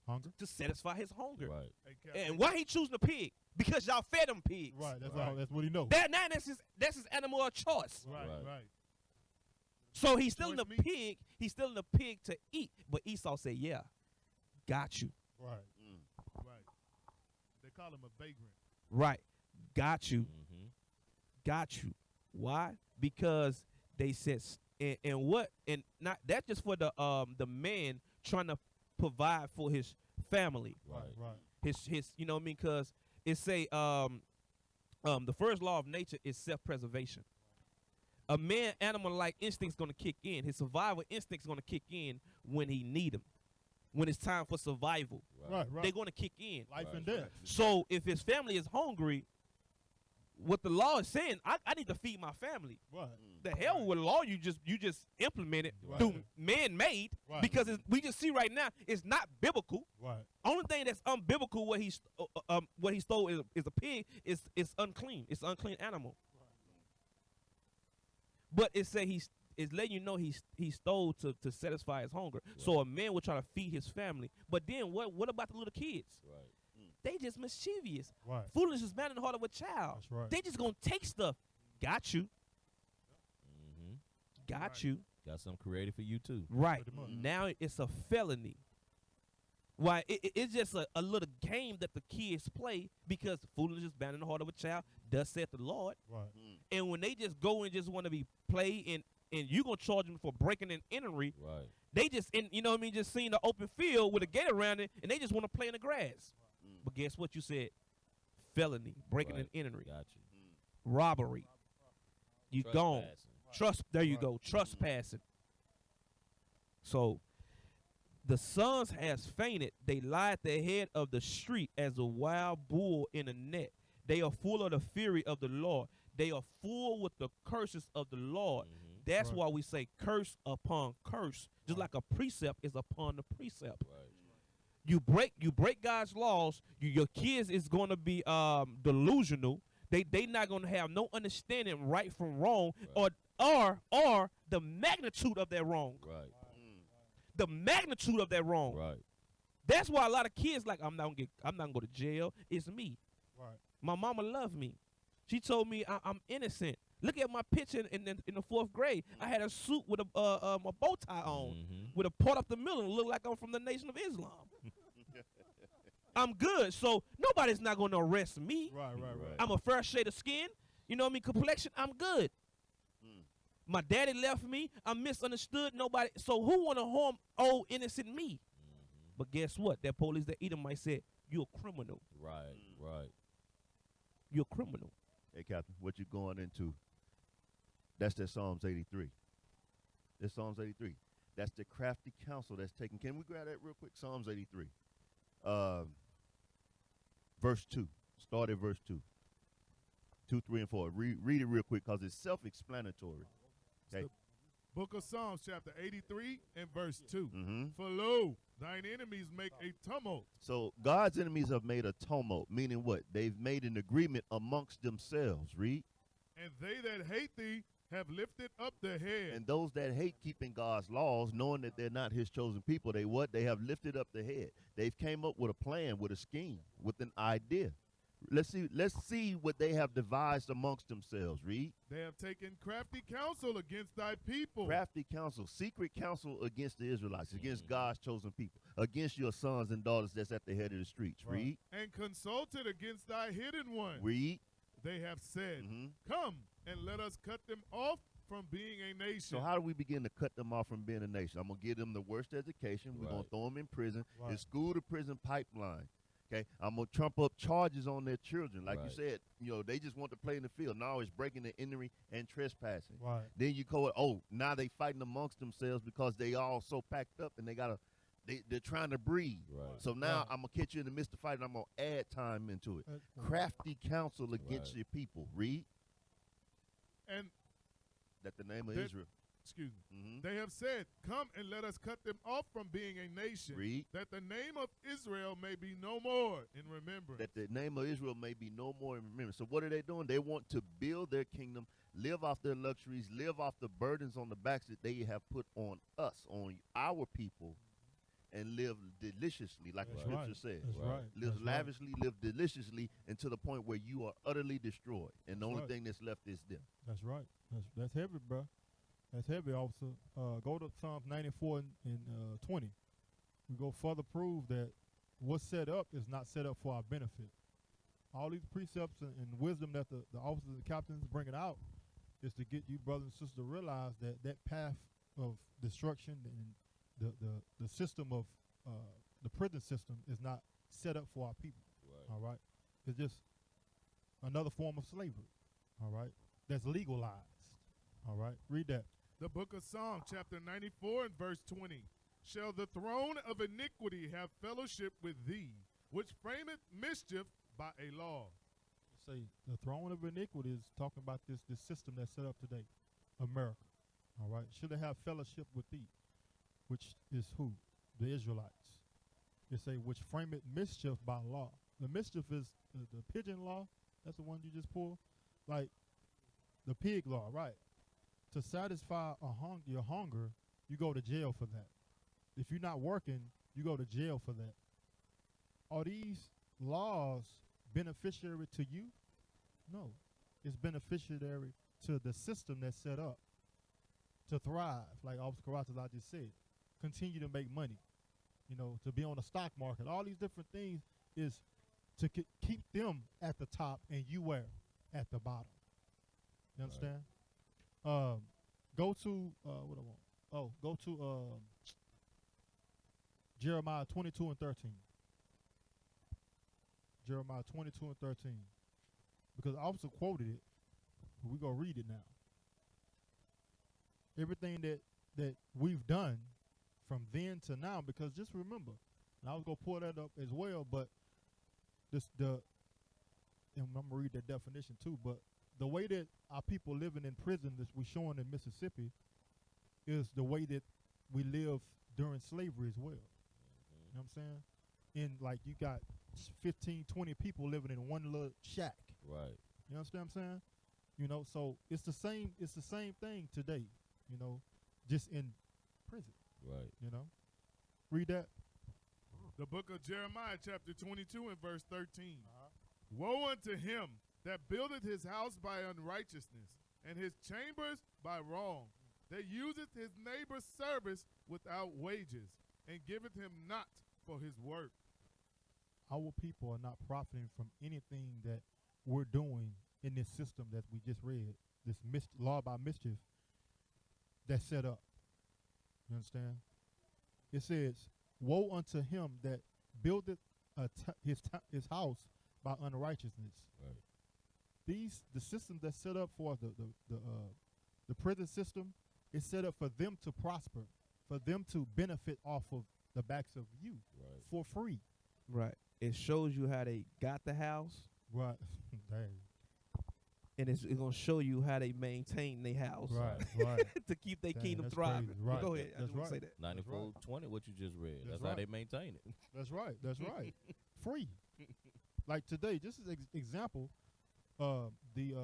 hunger. To satisfy his hunger. Right. Hey, Captain, And why he choosing the pig? Because y'all fed him pigs. Right. That's Right. all. That's what he knows. That's his animal of choice. Right, Right. right. So he's stealing the Choice meat. pig. He's stealing the pig to eat. But Esau said, "Yeah, got you. Right. Right. They call him a vagrant. Right, got you." Mm-hmm. Got you. Why? Because they said, and not that's just for the man trying to provide for his family, Right. his you know what I mean? Because it say the first law of nature is self-preservation. A man animal-like instinct's gonna kick in. His survival instinct's gonna kick in when he need them, when it's time for survival. Right. They're gonna kick in. Life Right. and death. So if his family is hungry, what the law is saying, I need to feed my family. Right. The hell with the law you just implemented Right. through man-made, Right. because we just see right now it's not biblical. Right. Only thing that's unbiblical what he stole is a pig. It's unclean. It's an unclean animal. But it said it's letting you know he stole to satisfy his hunger. So a man would try to feed his family. But then what about the little kids? Right. They just mischievous. Right. Foolishness is man in the heart of a child. That's right. They just gonna take stuff. Got you. Mm-hmm. Got Right. you. Got something creative for you too. Right. Pretty much. Now it's a felony. Why? It's just a little game that the kids play, because foolishness is bound in the heart of a child, thus saith the Lord. Right. And when they just go and just want to be play and you going to charge them for breaking and entering, Right. they just, you know what I mean, just seeing the open field with a gate around it, and they just want to play in the grass. But guess what you said? Felony, breaking Right. and entering, Got you. robbery. You gone. Trespassing. There you Right. go. Trespassing. So the sons has fainted. They lie at the head of the street as a wild bull in a net. They are full of the fury of the Lord. They are full with the curses of the Lord. Mm-hmm. That's Right. why we say curse upon curse. Just like a precept is upon the precept. Right. You break God's laws, your kids is going to be delusional. They not going to have no understanding right from wrong, Right. or the magnitude of their wrong. Right. the magnitude of that wrong. Right. That's why a lot of kids like, I'm not gonna go to jail. It's me. Right. My mama loved me. She told me I'm innocent. Look at my picture in the 4th grade. I had a suit with a bow tie on, with a part up the middle, and look like I'm from the Nation of Islam. I'm good, so nobody's not gonna arrest me. Right. I'm a fair shade of skin. You know what I mean? Complexion, I'm good. My daddy left me. I'm misunderstood. Nobody. So who want to harm old innocent me? But guess what? That police, that Edomite said, you're a criminal. Right. You're a criminal. Hey, Captain, what you going into? That's that Psalms 83. That's Psalms 83. That's the crafty counsel that's taken. Can we grab that real quick? Psalms 83. Verse 2. Start at verse 2. 2, 3, and 4. Read it real quick because it's self-explanatory. Okay. Book of Psalms, chapter 83 and verse 2. Mm-hmm. For lo, thine enemies make a tumult. So God's enemies have made a tumult, meaning what? They've made an agreement amongst themselves. Read. And they that hate thee have lifted up their head. And those that hate keeping God's laws, knowing that they're not his chosen people, they what? They have lifted up their head. They've came up with a plan, with a scheme, with an idea. Let's see what they have devised amongst themselves. Read. They have taken crafty counsel against thy people. Crafty counsel, secret counsel against the Israelites, against God's chosen people, against your sons and daughters that's at the head of the streets. Right. Read. And consulted against thy hidden one. Read. They have said, Mm-hmm. come and let us cut them off from being a nation. So how do we begin to cut them off from being a nation? I'm going to give them the worst education. We're going to throw them in prison. Right. It's school to prison pipeline. Okay, I'm going to trump up charges on their children. Like you said, they just want to play in the field. Now it's breaking and entering and trespassing. Right. Then you go, now they fighting amongst themselves because they all so packed up and they're trying to breathe. Right. So now I'm going to catch you in the midst of fight and I'm going to add time into it. Crafty counsel against your people. Read. And That the name of that- Israel. excuse me. Mm-hmm. They have said, come and let us cut them off from being a nation. Read. That the name of Israel may be no more in remembrance. That the name of Israel may be no more in remembrance. So what are they doing? They want to build their kingdom, live off their luxuries, live off the burdens on the backs that they have put on us, on our people, and live deliciously, like the That's scripture right. says. That's right. Live That's right. lavishly, live deliciously, and to the point where you are utterly destroyed. And the That's only right. thing that's left is them. That's right. That's heavy, bro. That's heavy, officer. Go to Psalms 94 and 20. We go further prove that what's set up is not set up for our benefit. All these precepts and wisdom that the officers and captains bringing out is to get you brothers and sisters to realize that that path of destruction and the system of the prison system is not set up for our people. Right. All right, it's just another form of slavery. All right, that's legalized. All right, read that. The book of Psalms, chapter 94 and verse 20. Shall the throne of iniquity have fellowship with thee, which frameth mischief by a law? Say the throne of iniquity is talking about this system that's set up today, America. All right, should it have fellowship with thee, which is who? The Israelites. It say which frameth mischief by law. The mischief is the pigeon law. That's the one you just pulled, like the pig law, right? To satisfy your hunger, you go to jail for that. If you're not working, you go to jail for that. Are these laws beneficiary to you? No. It's beneficiary to the system that's set up to thrive, like Officer Karatazar just said. Continue to make money, to be on the stock market. All these different things is to keep them at the top and you where? At the bottom. You understand? Go to what I want. Go to Jeremiah 22 and 13. Jeremiah 22 and 13. Because I also quoted it, but we're going to read it now. Everything that we've done from then to now, because just remember, and I was going to pull that up as well, but and I'm going to read that definition too, but the way that our people living in prison that we're showing in Mississippi is the way that we live during slavery as well. You know what I'm saying? And like you got 15, 20 people living in one little shack. Right. You understand what I'm saying? So it's the same thing today, just in prison. Right. Read that. The book of Jeremiah, chapter 22 and verse 13. Woe unto him that buildeth his house by unrighteousness, and his chambers by wrong, that useth his neighbor's service without wages, and giveth him not for his work. Our people are not profiting from anything that we're doing in this system that we just read, this law by mischief that's set up. You understand? It says, woe unto him that buildeth his house by unrighteousness. Right. The system that's set up for the prison system is set up for them to prosper, for them to benefit off of the backs of you for free. Right. It shows you how they got the house. Right. Dang. And it's going to show you how they maintain their house. Right. To keep their Dang, kingdom that's thriving. crazy. Right. Go ahead. I That's just want to right. say that. 94-20, what you just read. That's That's how right. they maintain it. That's right. That's right. Free. Like today, just as example, the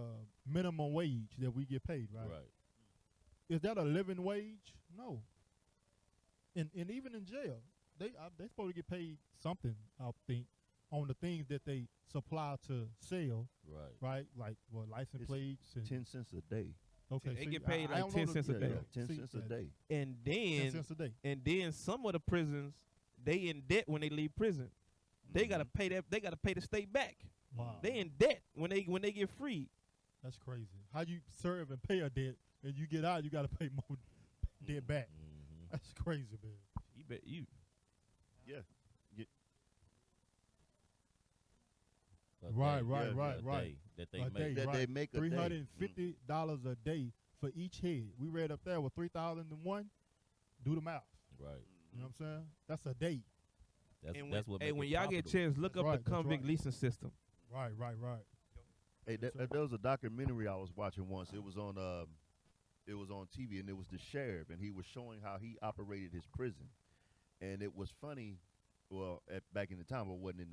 minimum wage that we get paid, right? Is that a living wage? No. And even in jail, they supposed to get paid something, I think, on the things that they supply to sell. Right. Like license plates and 10 cents a day. Okay. They see, get paid I like don't know 10 cents a Yeah, day. yeah, 10 See, cents a day. And 10 cents a day. then some of the prisons, they in debt when they leave prison. They gotta pay that. They gotta pay the state back. Wow. They in debt when they get freed. That's crazy. How you serve and pay a debt and you get out, you got to pay more debt back. That's crazy, man. You bet you. Yeah. Right. That they A make. day, That right. they make a day. $350 a day for each head. We read up there with 3,001. Do the math. Right. You know what I'm saying? That's a day. That's what Hey, make when it y'all get a profitable. chance, look That's up right, the that's convict right. leasing system. Right. Hey, Yes, sir. there was a documentary I was watching once. It was on TV, and it was the sheriff, and he was showing how he operated his prison, and it was funny. Well, back in the time, it wasn't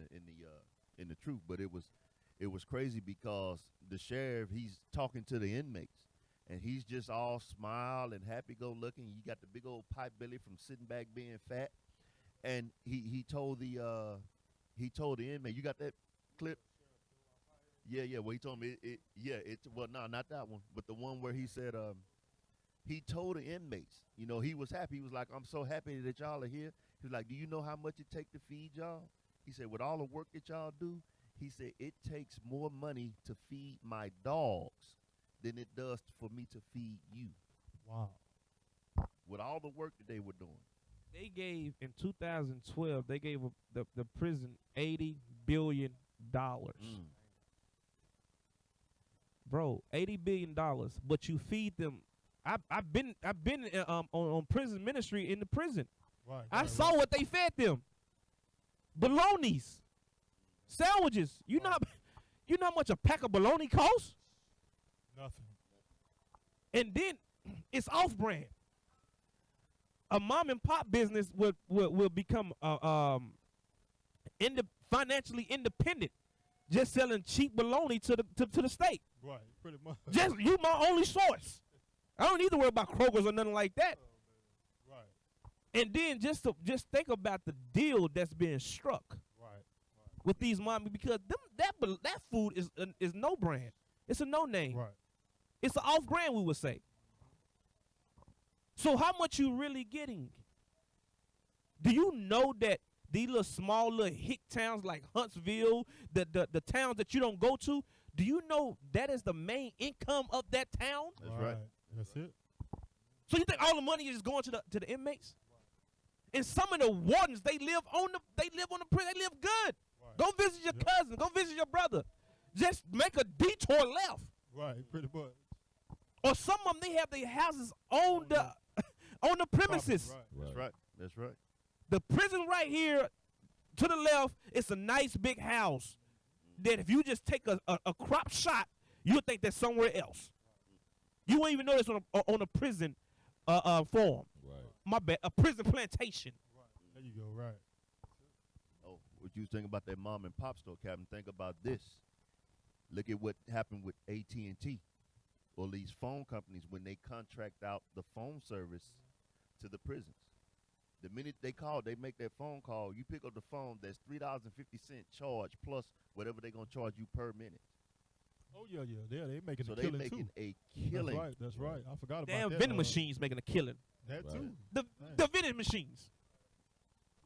in the truth, but it was crazy because the sheriff, he's talking to the inmates, and he's just all smile and happy-go-lucky. You got the big old pipe belly from sitting back being fat, and he told the inmate, you got that clip? Yeah. Well, he told me not that one, but the one where he said, he told the inmates, he was happy. He was like, I'm so happy that y'all are here. He was like, do you know how much it take to feed y'all? He said, with all the work that y'all do, he said, it takes more money to feed my dogs than it does for me to feed you. Wow. With all the work that they were doing. They gave in 2012. They gave the prison $80 billion. Bro, $80 billion, but you feed them. I've been on prison ministry in the prison. Right. I saw what they fed them. Bolognas, sandwiches. You know how much a pack of bologna costs? Nothing. And then it's off brand. A mom and pop business will become financially independent, just selling cheap bologna to the state. Right. Pretty much. Just you my only source. I don't need to worry about Kroger's or nothing like that. Right. And then just think about the deal that's being struck Right. with these mommy, because that food is no brand. It's a no name. Right. It's an off brand, we would say. So how much you really getting? Do you know that these small little hick towns like Huntsville, the towns that you don't go to, do you know that is the main income of that town? That's right. That's it. So you think all the money is going to the inmates? And some of the wardens, they live on the prison. They live good. Right. Go visit your cousin. Go visit your brother. Just make a detour left. Right. Pretty much. Or some of them, they have their houses on the premises. Right. That's right. The prison right here to the left, it's a nice big house that if you just take a crop shot, you'll think that's somewhere else. You won't even know this on a prison form. Right. My bad, a prison plantation. There you go. Right. Oh, what you think about that mom and pop store, Captain? Think about this. Look at what happened with AT&T or these phone companies when they contract out the phone service to the prisons. The minute they call, they make that phone call. You pick up the phone. That's $3.50 charge plus whatever they're gonna charge you per minute. Oh yeah, they making So a they killing making too. a killing. That's right. I forgot about Damn that. vending machines making a killing. That Right. too. The vending machines.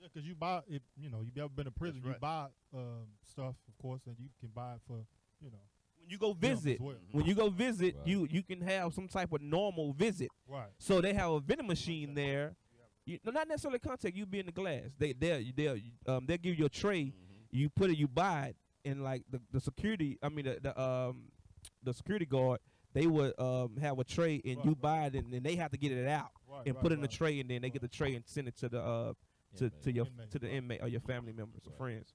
Yeah, because you buy it. You know, you've ever been in prison. That's You buy stuff, of course, and you can buy it for When you go them as visit, well. when you go visit, Right. you can have some type of normal visit. Right. So they have a vending machine there. Not necessarily contact you be in the glass. They'll give you a tray. Mhm. You put it, you buy it, and like the security. I mean the security guard. They would have a tray, and you buy it, and then they have to get it out Right. and right, put it in the right. tray, and then they get the tray and send it to the to your Inmate, to the right. inmate or your family members or Right. friends.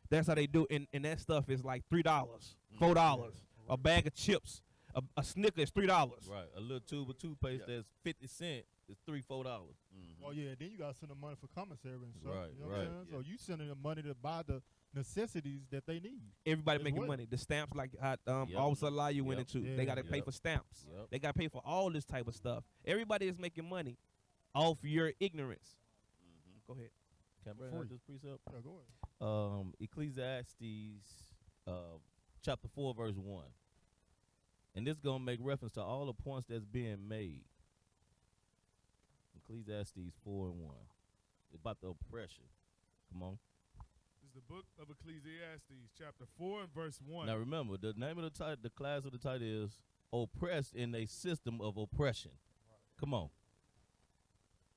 That's how they do, and that stuff is like $3, $4. A bag of chips, a Snicker is $3. Right. A little tube of toothpaste Yeah. that's 50 cents is $3-4. Mhm. Oh yeah, then you gotta send them money for commissary and stuff. Right, You know what I'm right. saying? So you sending them money to buy the necessities that they need. Everybody as making well. money. The stamps, like how Yep. Officer Laya went Yep. into, they got to Yeah. pay Yep. for stamps. Yep. They got to pay for all this type of stuff. Everybody is making money off your ignorance. Mhm. Go ahead. Can I bring Free. out this precept? Yeah, go ahead. Ecclesiastes chapter 4, verse 1. And this is going to make reference to all the points that's being made. Ecclesiastes 4 and 1. It's about the oppression. Come on. This is the book of Ecclesiastes, chapter 4 and verse 1. Now remember, the name of the title, the class of the title is Oppressed in a System of Oppression. Come on.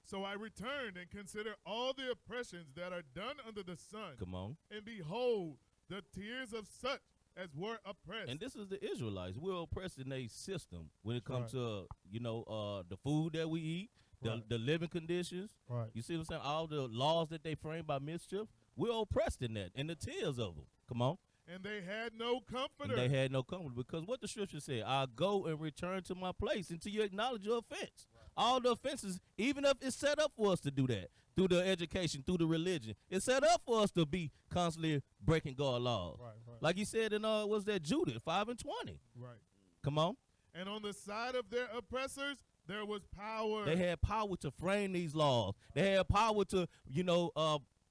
So I returned and considered all the oppressions that are done under the sun, Come on. and behold, the tears of such as were oppressed. And this is the Israelites. We're oppressed in a system when it comes Right. to, the food that we eat, Right. the living conditions. Right. You see what I'm saying? All the laws that they frame by mischief, we're oppressed in that, and the tears of them. Come on. And they had no comforter. And they had no comfort because what the scripture said, I'll go and return to my place until you acknowledge your offense. All the offenses, even if it's set up for us to do that, through the education, through the religion, it's set up for us to be constantly breaking God laws. Right. Right. Like he said in, was that Judith 5 and 20? Right. Come on. And on the side of their oppressors, there was power. They had power to frame these laws. They had power to,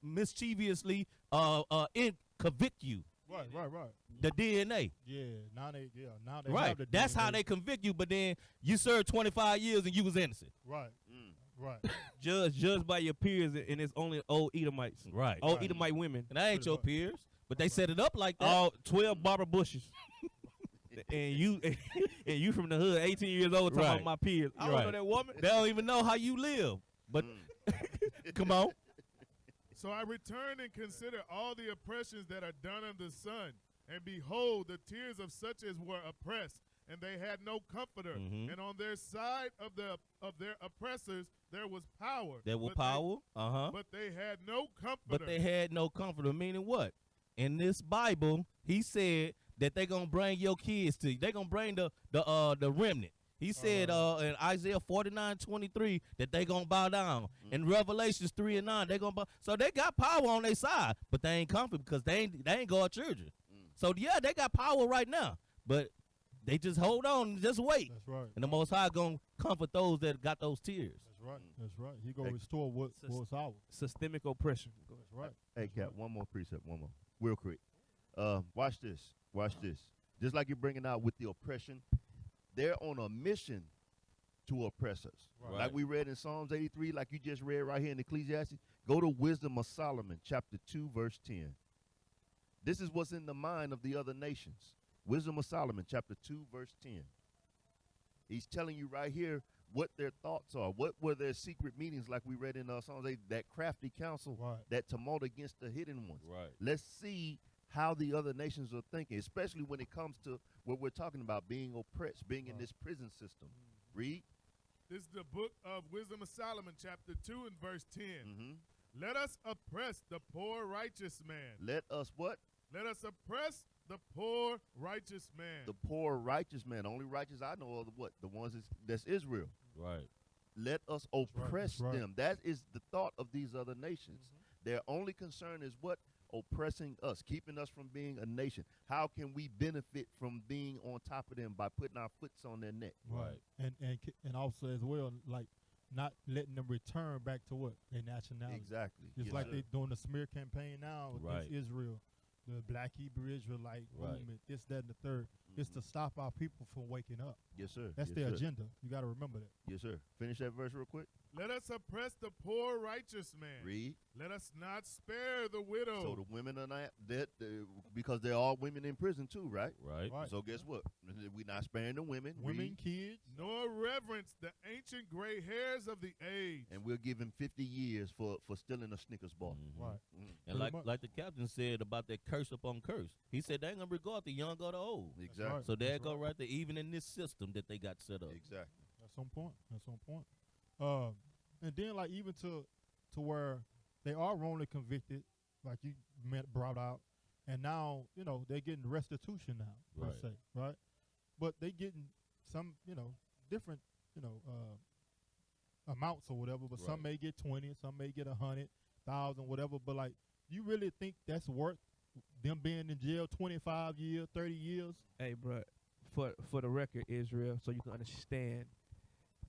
mischievously convict you. Right. The DNA. Yeah. Now they have Right. the That's how DNA. they convict you, but then you served 25 years and you was innocent. Right. Mm. Right. Judged by your peers, and it's only old Edomites. Right. Old Right. Edomite women. And I ain't Pretty your much. peers, but they set it up like that. All 12 Barbara Bushes. and you and you from the hood, 18 years old, talking Right. about my peers. I don't know Right. that woman. They don't even know how you live. But Mm. come on. So I returned and considered all the oppressions that are done under the sun. And behold, the tears of such as were oppressed, and they had no comforter. Mhm. And on their side of their oppressors there was power. There was but power. but they had no comforter. But they had no comforter. Meaning what? In this Bible, he said that they're gonna bring your kids to you. They're gonna bring the remnant. He said in Isaiah 49:23 that they gonna bow down. In Revelations 3 and 9, they gonna bow. So they got power on their side, but they ain't comfortable because they ain't God's children. So yeah, they got power right now, but they just hold on and just wait. That's right. And the Most High gonna comfort those that got those tears. That's right. That's right. He gonna Hey. restore what was ours. Systemic oppression. That's right. Hey, Cap, one more precept, one more. Real quick. Watch this. Watch this. Just like you're bringing out with the oppression, they're on a mission to oppress us. Right. Like we read in Psalms 83, like you just read right here in Ecclesiastes. Go to Wisdom of Solomon, chapter 2, verse 10. This is what's in the mind of the other nations. Wisdom of Solomon, chapter 2, verse 10. He's telling you right here what their thoughts are. What were their secret meetings, like we read in Psalms 8, that crafty counsel, Right. that tumult against the hidden ones. Right. Let's see how the other nations are thinking, especially when it comes to what we're talking about, being oppressed, being in this prison system. Read. This is the book of Wisdom of Solomon, chapter 2 and verse 10. Mm-hmm. Let us oppress the poor righteous man. Let us what? Let us oppress the poor righteous man. The poor righteous man. The only righteous I know are the what? The ones that's Israel. Right. Let us right, oppress that's right. them. That is the thought of these other nations. Their only concern is what? Oppressing us, keeping us from being a nation. How can we benefit from being on top of them by putting our foots on their neck? Right. And also as well, like not letting them return back to what? Their nationality. Exactly. Just Yes, like sir. they doing the smear campaign now Right. against Israel, the Black Hebrew Israelite Right. movement, this, that, and the third. It's to stop our people from waking up. Yes, sir. That's yes, their sir. agenda. You got to remember that. Yes, sir. Finish that verse real quick. Let us oppress the poor righteous man. Read. Let us not spare the widow. So the women are not that because they're all women in prison too, right? Right. Right. So guess what? We're not sparing the women. Women, Read. kids. Nor reverence the ancient gray hairs of the age. And we'll give him 50 years for stealing a Snickers bar. Mhm. Right. Mm. And Pretty like much. like the captain said about that curse upon curse, he said they ain't gonna regard the young or the old. Exactly. right. So there That's go right. right there, even in this system that they got set up. Exactly. That's on point. That's on point. And then like even to where they are wrongly convicted, like you brought out, and now they're getting restitution now, per Right. se, right? But they getting some different amounts or whatever. But some Right. may get 20, some may get 100,000, whatever. But like, you really think that's worth them being in jail 25 years, 30 years? Hey, bro, for the record, Israel, so you can understand,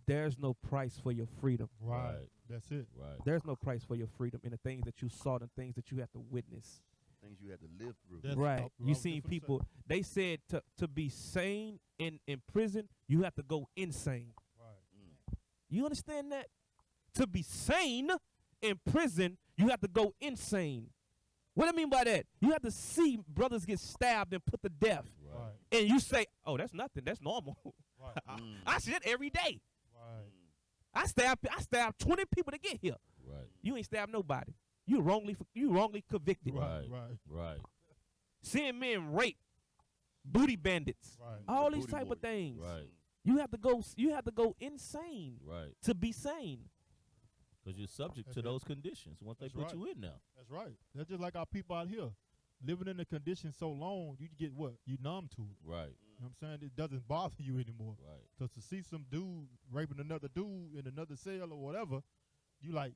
there's no price for your freedom. Right. That's it. Right. There's no price for your freedom in the things that you saw, the things that you have to witness. Things you had to live through. That's Right. I You was seen just finna say. people, they said to be sane in prison, you have to go insane. Right. Mm. You understand that? To be sane in prison, you have to go insane. What I mean by that? You have to see brothers get stabbed and put to death. Right. And you say, oh, that's nothing. That's normal. Right. Mm. I see it every day. Right. I stabbed 20 people to get here. Right. You ain't stabbed nobody. You wrongly convicted. Right. Right. Right. Seeing men rape, booty bandits, Right. all The these booty type of boys. things. Right. You have to go insane Right. to be sane. Because you're subject That's to it. those conditions once they That's put right. you in now. That's right. That's just like our people out here. Living in the condition so long, you get what? You numb to it. Right. You know what I'm saying? It doesn't bother you anymore. Right. Because to see some dude raping another dude in another cell or whatever, you like,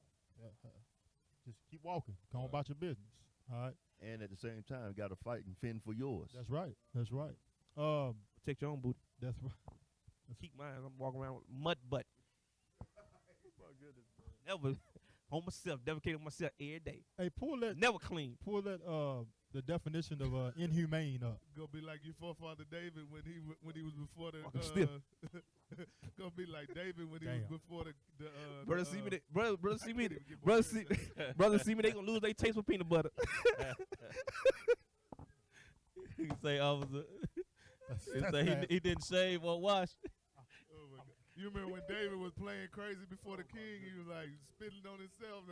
just keep walking. Go on Right. about your business. All right? And at the same time, got to fight and fend for yours. That's right. That's right. Protect your own booty. That's right. Keep mine. I'm walking around with mud butt. Never on myself. Defecating on myself every day. Hey, Never clean. pull that the definition of inhumane up. Gonna be like your forefather David when he was before the. Walking stiff. Gonna be like David when he was Damn. before the. Brother, see me. Brother, see me. I can't even get my Brother, words see. out. Brother, see me. They gonna lose their taste for peanut butter. You say, officer, you That's say bad. he didn't shave or wash. Oh my God. You remember when David was playing crazy before the king? He was like spitting on himself.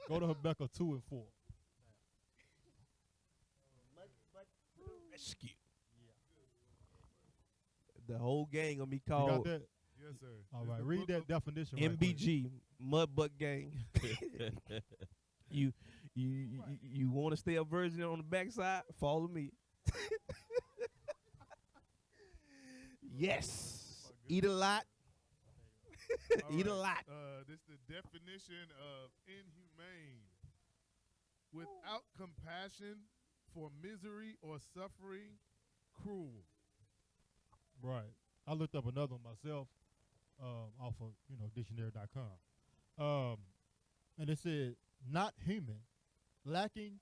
Go to Habakkuk 2 and 4. Rescue. The whole gang gonna be You got called that? Yes, sir. All It's right. the Read book that of- definition. Right quick. MBG, Mud Butt Gang. You want to stay a virgin on the backside? Follow me. Yes. Eat a lot. All Eat a right. lot. This the definition of inhumane. Without compassion for misery or suffering, cruel. Right. I looked up another one myself off of dictionary.com. And it said not human, lacking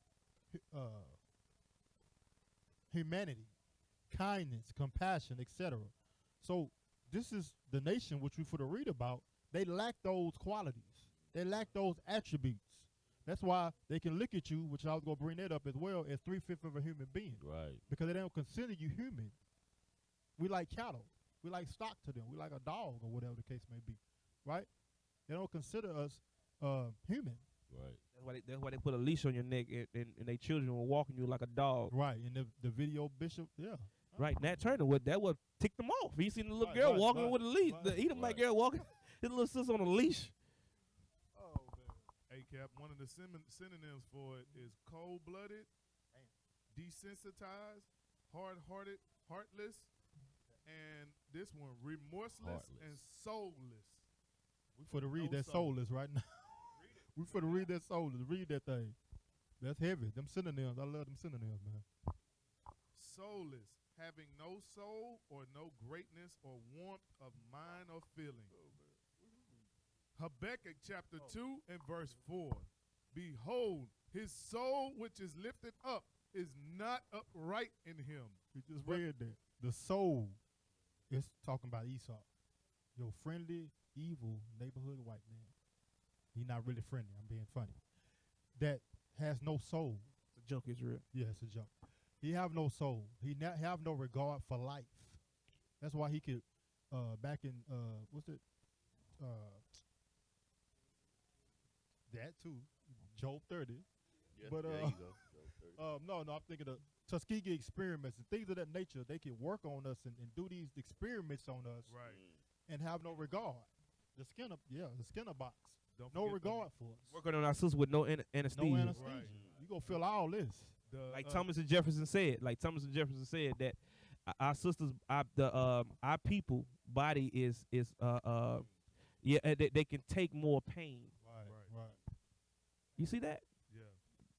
humanity, kindness, compassion, etc. So this is the nation which we for to read about. They lack those qualities. They lack those attributes. That's why they can look at you, which I was gonna bring that up as well, as 3/5 of a human being, Right. because they don't consider you human. We like cattle. We like stock to them. We like a dog or whatever the case may be, right? They don't consider us human, Right. That's why they put a leash on your neck and they children were walking you like a dog. right? And the video bishop, yeah, Right. Nat Turner, that would tick them off. He seen the little Right, girl right, walking right, with a leash. right. The Edomite Right. girl walking, his little sister on a leash. Oh man, Hey, Cap, one of the synonyms for it is cold-blooded, desensitized, hard-hearted, heartless, and this one, remorseless Heartless. and soulless. we for to read No that soul. soulless right now. We for to read that soulless. Read that thing. That's heavy. Them synonyms. I love them synonyms, man. Soulless, having no soul or no greatness or warmth of mind or feeling. Habakkuk chapter 2 and verse 4. Behold, his soul which is lifted up is not upright in him. We just read that. The soul is talking about Esau. Your friendly, evil neighborhood white man. He's not really friendly. I'm being funny. That has no soul. It's a joke, Israel. Yeah, it's a joke. He have no soul. He have no regard for life. That's why he could, back in, what's it? That too. Job 30. Yeah, But, there you go. No, I'm thinking of Tuskegee experiments and things of that nature. They can work on us and do these experiments on us Right. and have no regard. The Skinner box. Don't No forget regard for us. Working on our sisters with no anesthesia. No anesthesia. Right. You gonna feel all this. Like Thomas and Jefferson said. That our sisters, our people body is they can take more pain. Right. You see that? Yeah.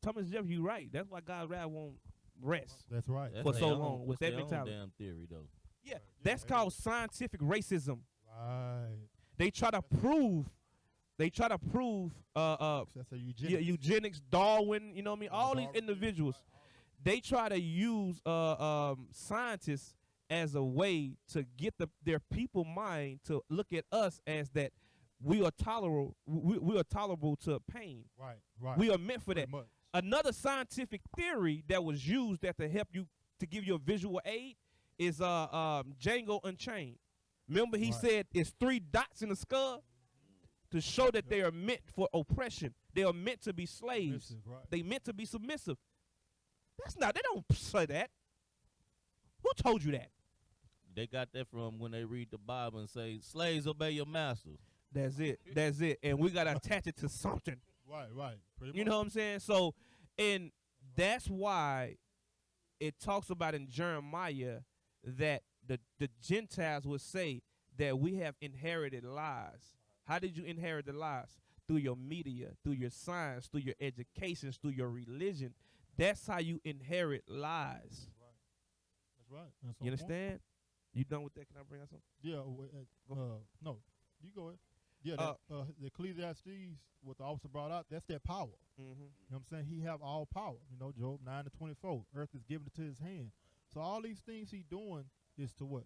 Thomas Jefferson, you right. That's why God rather won't rest. That's right. That's For their so own- long with that's that their own mentality. damn theory though. Yeah, that's called scientific racism. Right. They try to prove. That's a eugenics, Darwin. You know what I mean? All these Darwin. individuals, they try to use scientists as a way to get their people mind to look at us as that we are tolerable. We are tolerable to pain. Right. We are meant for that. Pretty much. Another scientific theory that was used that to help you to give you a visual aid is Django Unchained. Remember he Right. said it's 3 dots in the skull to show that they are meant for oppression. They are meant to be slaves. Submissive, right. They meant to be submissive. They don't say that. Who told you that? They got that from when they read the Bible and say, slaves obey your masters. That's it. And we gotta attach it to something. Right. Pretty You much. know what I'm saying? So, and that's why it talks about in Jeremiah that the Gentiles would say that we have inherited lies. How did you inherit the lies? Through your media, through your science, through your education, through your religion. That's how you inherit lies. That's right. That's You on point. understand? You done with that? Can I bring out something? Yeah. No. You go ahead. Yeah. The Ecclesiastes, what the officer brought out, that's their power. Mm-hmm. You know what I'm saying? He have all power. You know, Job 9:24. Earth is given to his hand. So all these things he doing is to what?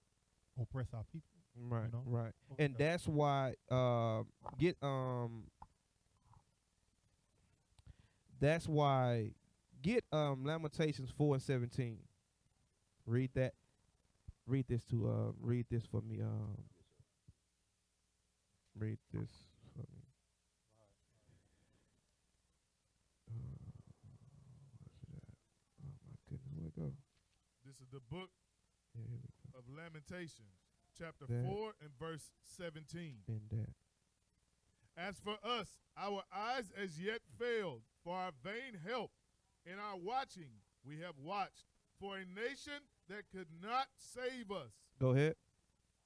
Oppress our people. Right, You know? right. And that's why get Lamentations 4:17. Read that. Read this for me. Read this for me. What's that? Oh my goodness, where it go? This is the book Yeah, here we go. of Lamentations, chapter That. 4 and verse 17. And that. As for us, our eyes as yet failed, for our vain help in our watching we have watched, for a nation that could not save us. Go ahead.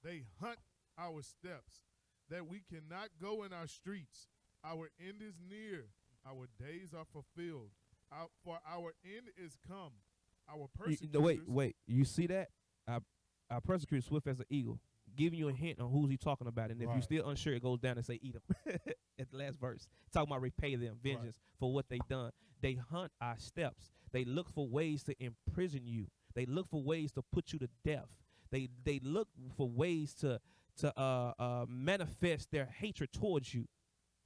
They hunt our steps, that we cannot go in our streets. Our end is near, our days are fulfilled. For our end is come. Our persecutors. Wait. You see that? Our persecutor is swift as an eagle, giving you a hint on who's he talking about. And if you're Right. still unsure, it goes down and say, eat them. At the last verse. Talking about repay them, vengeance for what they done. They hunt our steps. They look for ways to imprison you. They look for ways to put you to death. They look for ways to manifest their hatred towards you.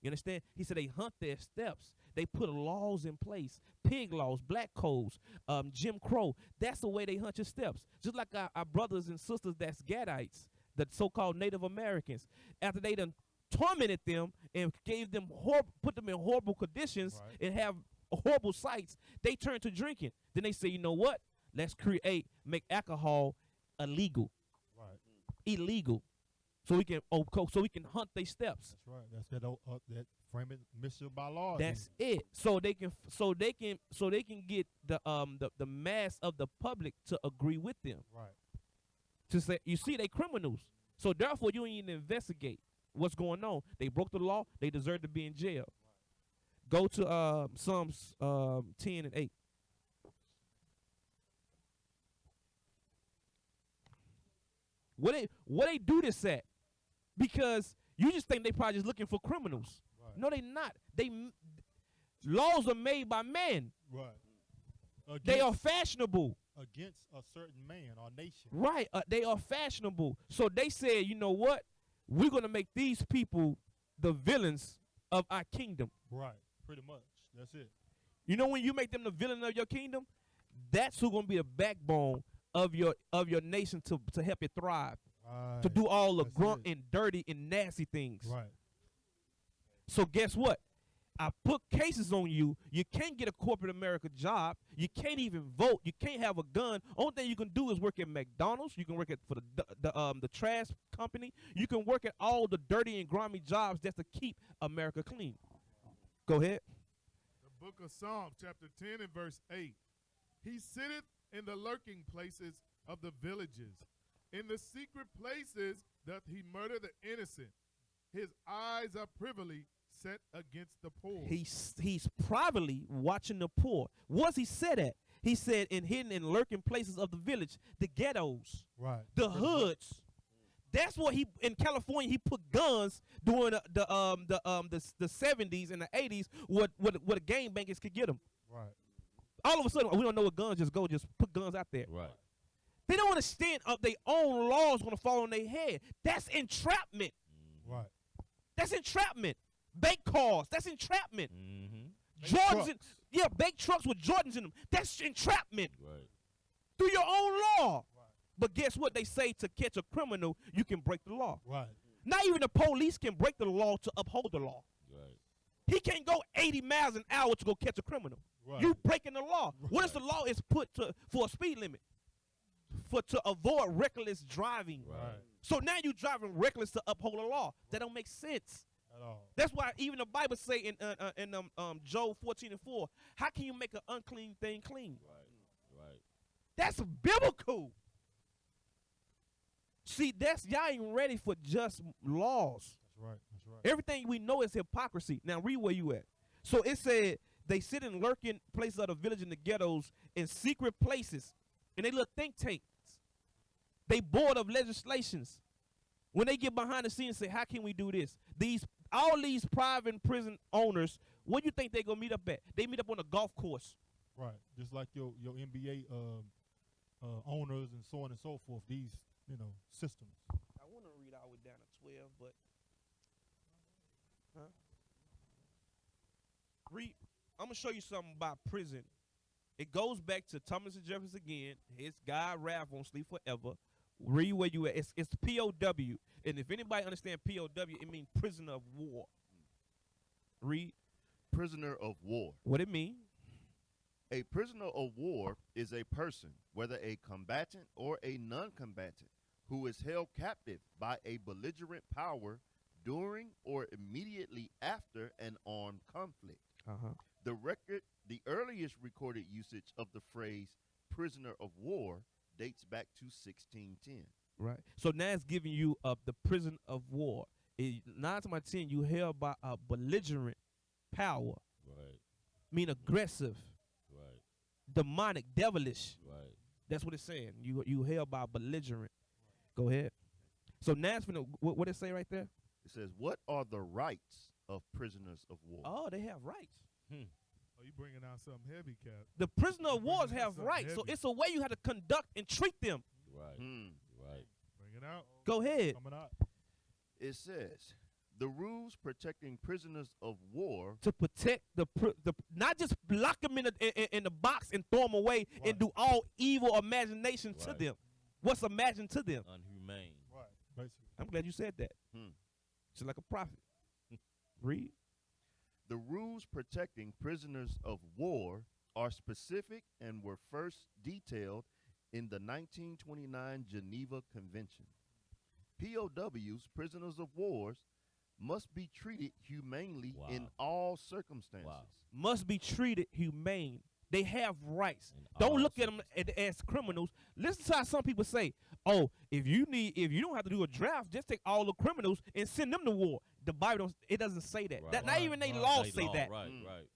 You understand? He said they hunt their steps. They put laws in place, pig laws, black codes, Jim Crow. That's the way they hunt your steps. Just like our brothers and sisters that's Gadites, the so-called Native Americans. After they done tormented them and gave them put them in horrible conditions and have horrible sights, they turn to drinking. Then they say, you know what? Let's make alcohol illegal. Right. Illegal. So we can hunt their steps. That's right. That's that framing mission by law. That's it. So they can get the mass of the public to agree with them. right. To say, you see, they criminals. So therefore, you ain't even investigate what's going on. They broke the law. They deserve to be in jail. Go to Psalms 10 and 8. What they do this at? Because you just think they probably just looking for criminals. Right. No, they not. Laws are made by men. Right. They are fashionable. Against a certain man or nation. Right. They are fashionable. So they said, you know what? We're going to make these people the villains of our kingdom. Right. Pretty much. That's it. You know when you make them the villain of your kingdom, that's who's going to be the backbone of your nation to help it thrive. Right. To do all the That's grunt it. and dirty and nasty things. Right. So guess what? I put cases on you. You can't get a corporate America job. You can't even vote. You can't have a gun. Only thing you can do is work at McDonald's. You can work at for the trash company. You can work at all the dirty and grimy jobs just to keep America clean. Go ahead. The book of Psalms, chapter 10 and verse 8. He sitteth in the lurking places of the villages. In the secret places doth he murder the innocent. His eyes are privily set against the poor. He's privately watching the poor. What's he said at? He said in hidden and lurking places of the village, the ghettos, Right. the hoods. That's what in California he put guns during the 70s and the 80s what the gang bangers could get them. Right. All of a sudden we don't know what guns just put guns out there. Right. They don't understand of their own laws going to fall on their head. That's entrapment. Right. That's entrapment. Bank cars, that's entrapment. Mm-hmm. Jordans, bank trucks with Jordans in them. That's entrapment. Right. Through your own law. Right. But guess what? They say to catch a criminal, you can break the law. Right. Not even the police can break the law to uphold the law. Right. He can't go 80 miles an hour to go catch a criminal. Right. You breaking the law. What if the law is put for a speed limit? To avoid reckless driving. Right. So now you driving reckless to uphold the law. That don't make sense. At all. That's why even the Bible say in Job 14:4, how can you make an unclean thing clean? Right. Right. That's biblical. See, y'all ain't ready for just laws. That's right. That's right. Everything we know is hypocrisy. Now read where you at. So it said they sit in lurking places of the village and the ghettos in secret places, and they little think tanks. They board of legislations. When they get behind the scenes and say, how can we do this? All these private prison owners, what do you think they gonna meet up at? They meet up on a golf course. Right. Just like your NBA owners and so on and so forth. These systems. I want to read all the way down to 12, but read. I'm gonna show you something about prison. It goes back to Thomas and Jefferson again. His God wrath won't sleep forever. Read where you at. It's POW, and if anybody understand POW, it means prisoner of war. Read. Prisoner of war. What it mean? A prisoner of war is a person, whether a combatant or a non-combatant, who is held captive by a belligerent power during or immediately after an armed conflict. The earliest recorded usage of the phrase prisoner of war dates back to 1610. Right. So now it's giving you the prison of war. 9 times out of 10, you held by a belligerent power. Right. Mean aggressive, Right. demonic, devilish. Right. That's what it's saying. You held by a belligerent. Go ahead. So now it's finna, what it say right there? It says, what are the rights of prisoners of war? Oh, they have rights. Oh, you bringing out something heavy, Cap. The prisoner of wars Bringing out have something rights. So heavy. it's a way you have to conduct and treat them. Right. Right. Bring it out. Go ahead. Coming out. It says, the rules protecting prisoners of war To protect the not just lock them in the box and throw them away and Right. do all evil imagination to Right. them. What's imagined to them? Unhumane. Right. Basically. I'm glad you said that. Just like a prophet. Read. The rules protecting prisoners of war are specific and were first detailed in the 1929 Geneva Convention. POWs, prisoners of wars, must be treated humanely in Wow. all circumstances. Wow. Must be treated humane. They have rights. In Don't all look at them as criminals. Listen to how some people say, "Oh, if you don't have to do a draft, just take all the criminals and send them to war." The Bible doesn't say that. Right. Not Right. even they Right. laws They say law, that. Right. Mm. Right.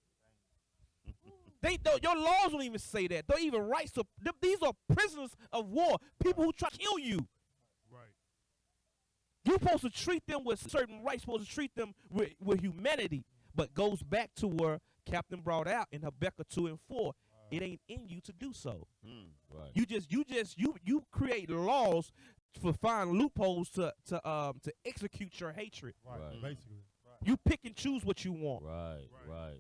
Your laws don't even say that. Don't even rights. So these are prisoners of war. People who try to kill you. Right. You're supposed to treat them with certain rights, supposed to treat them with humanity. But goes back to where Captain brought out in Habakkuk 2 and 4. It ain't in you to do so. Right. You create laws to find loopholes to execute your hatred. Right. Basically. You pick and choose what you want. Right.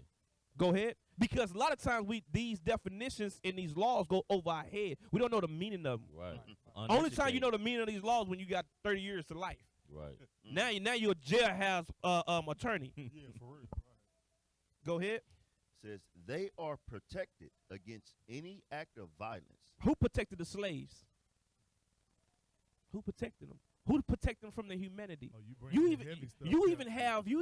Go ahead. Because a lot of times these definitions in these laws go over our head. We don't know the meaning of them. Right. Only time you know the meaning of these laws when you got 30 years to life. Right. Now you're a jailhouse attorney. Yeah, for real. Go ahead. Says they are protected against any act of violence. Who protected the slaves? Who protected them? Who protected them from the humanity? Oh, you bring You the even heavy stuff you down.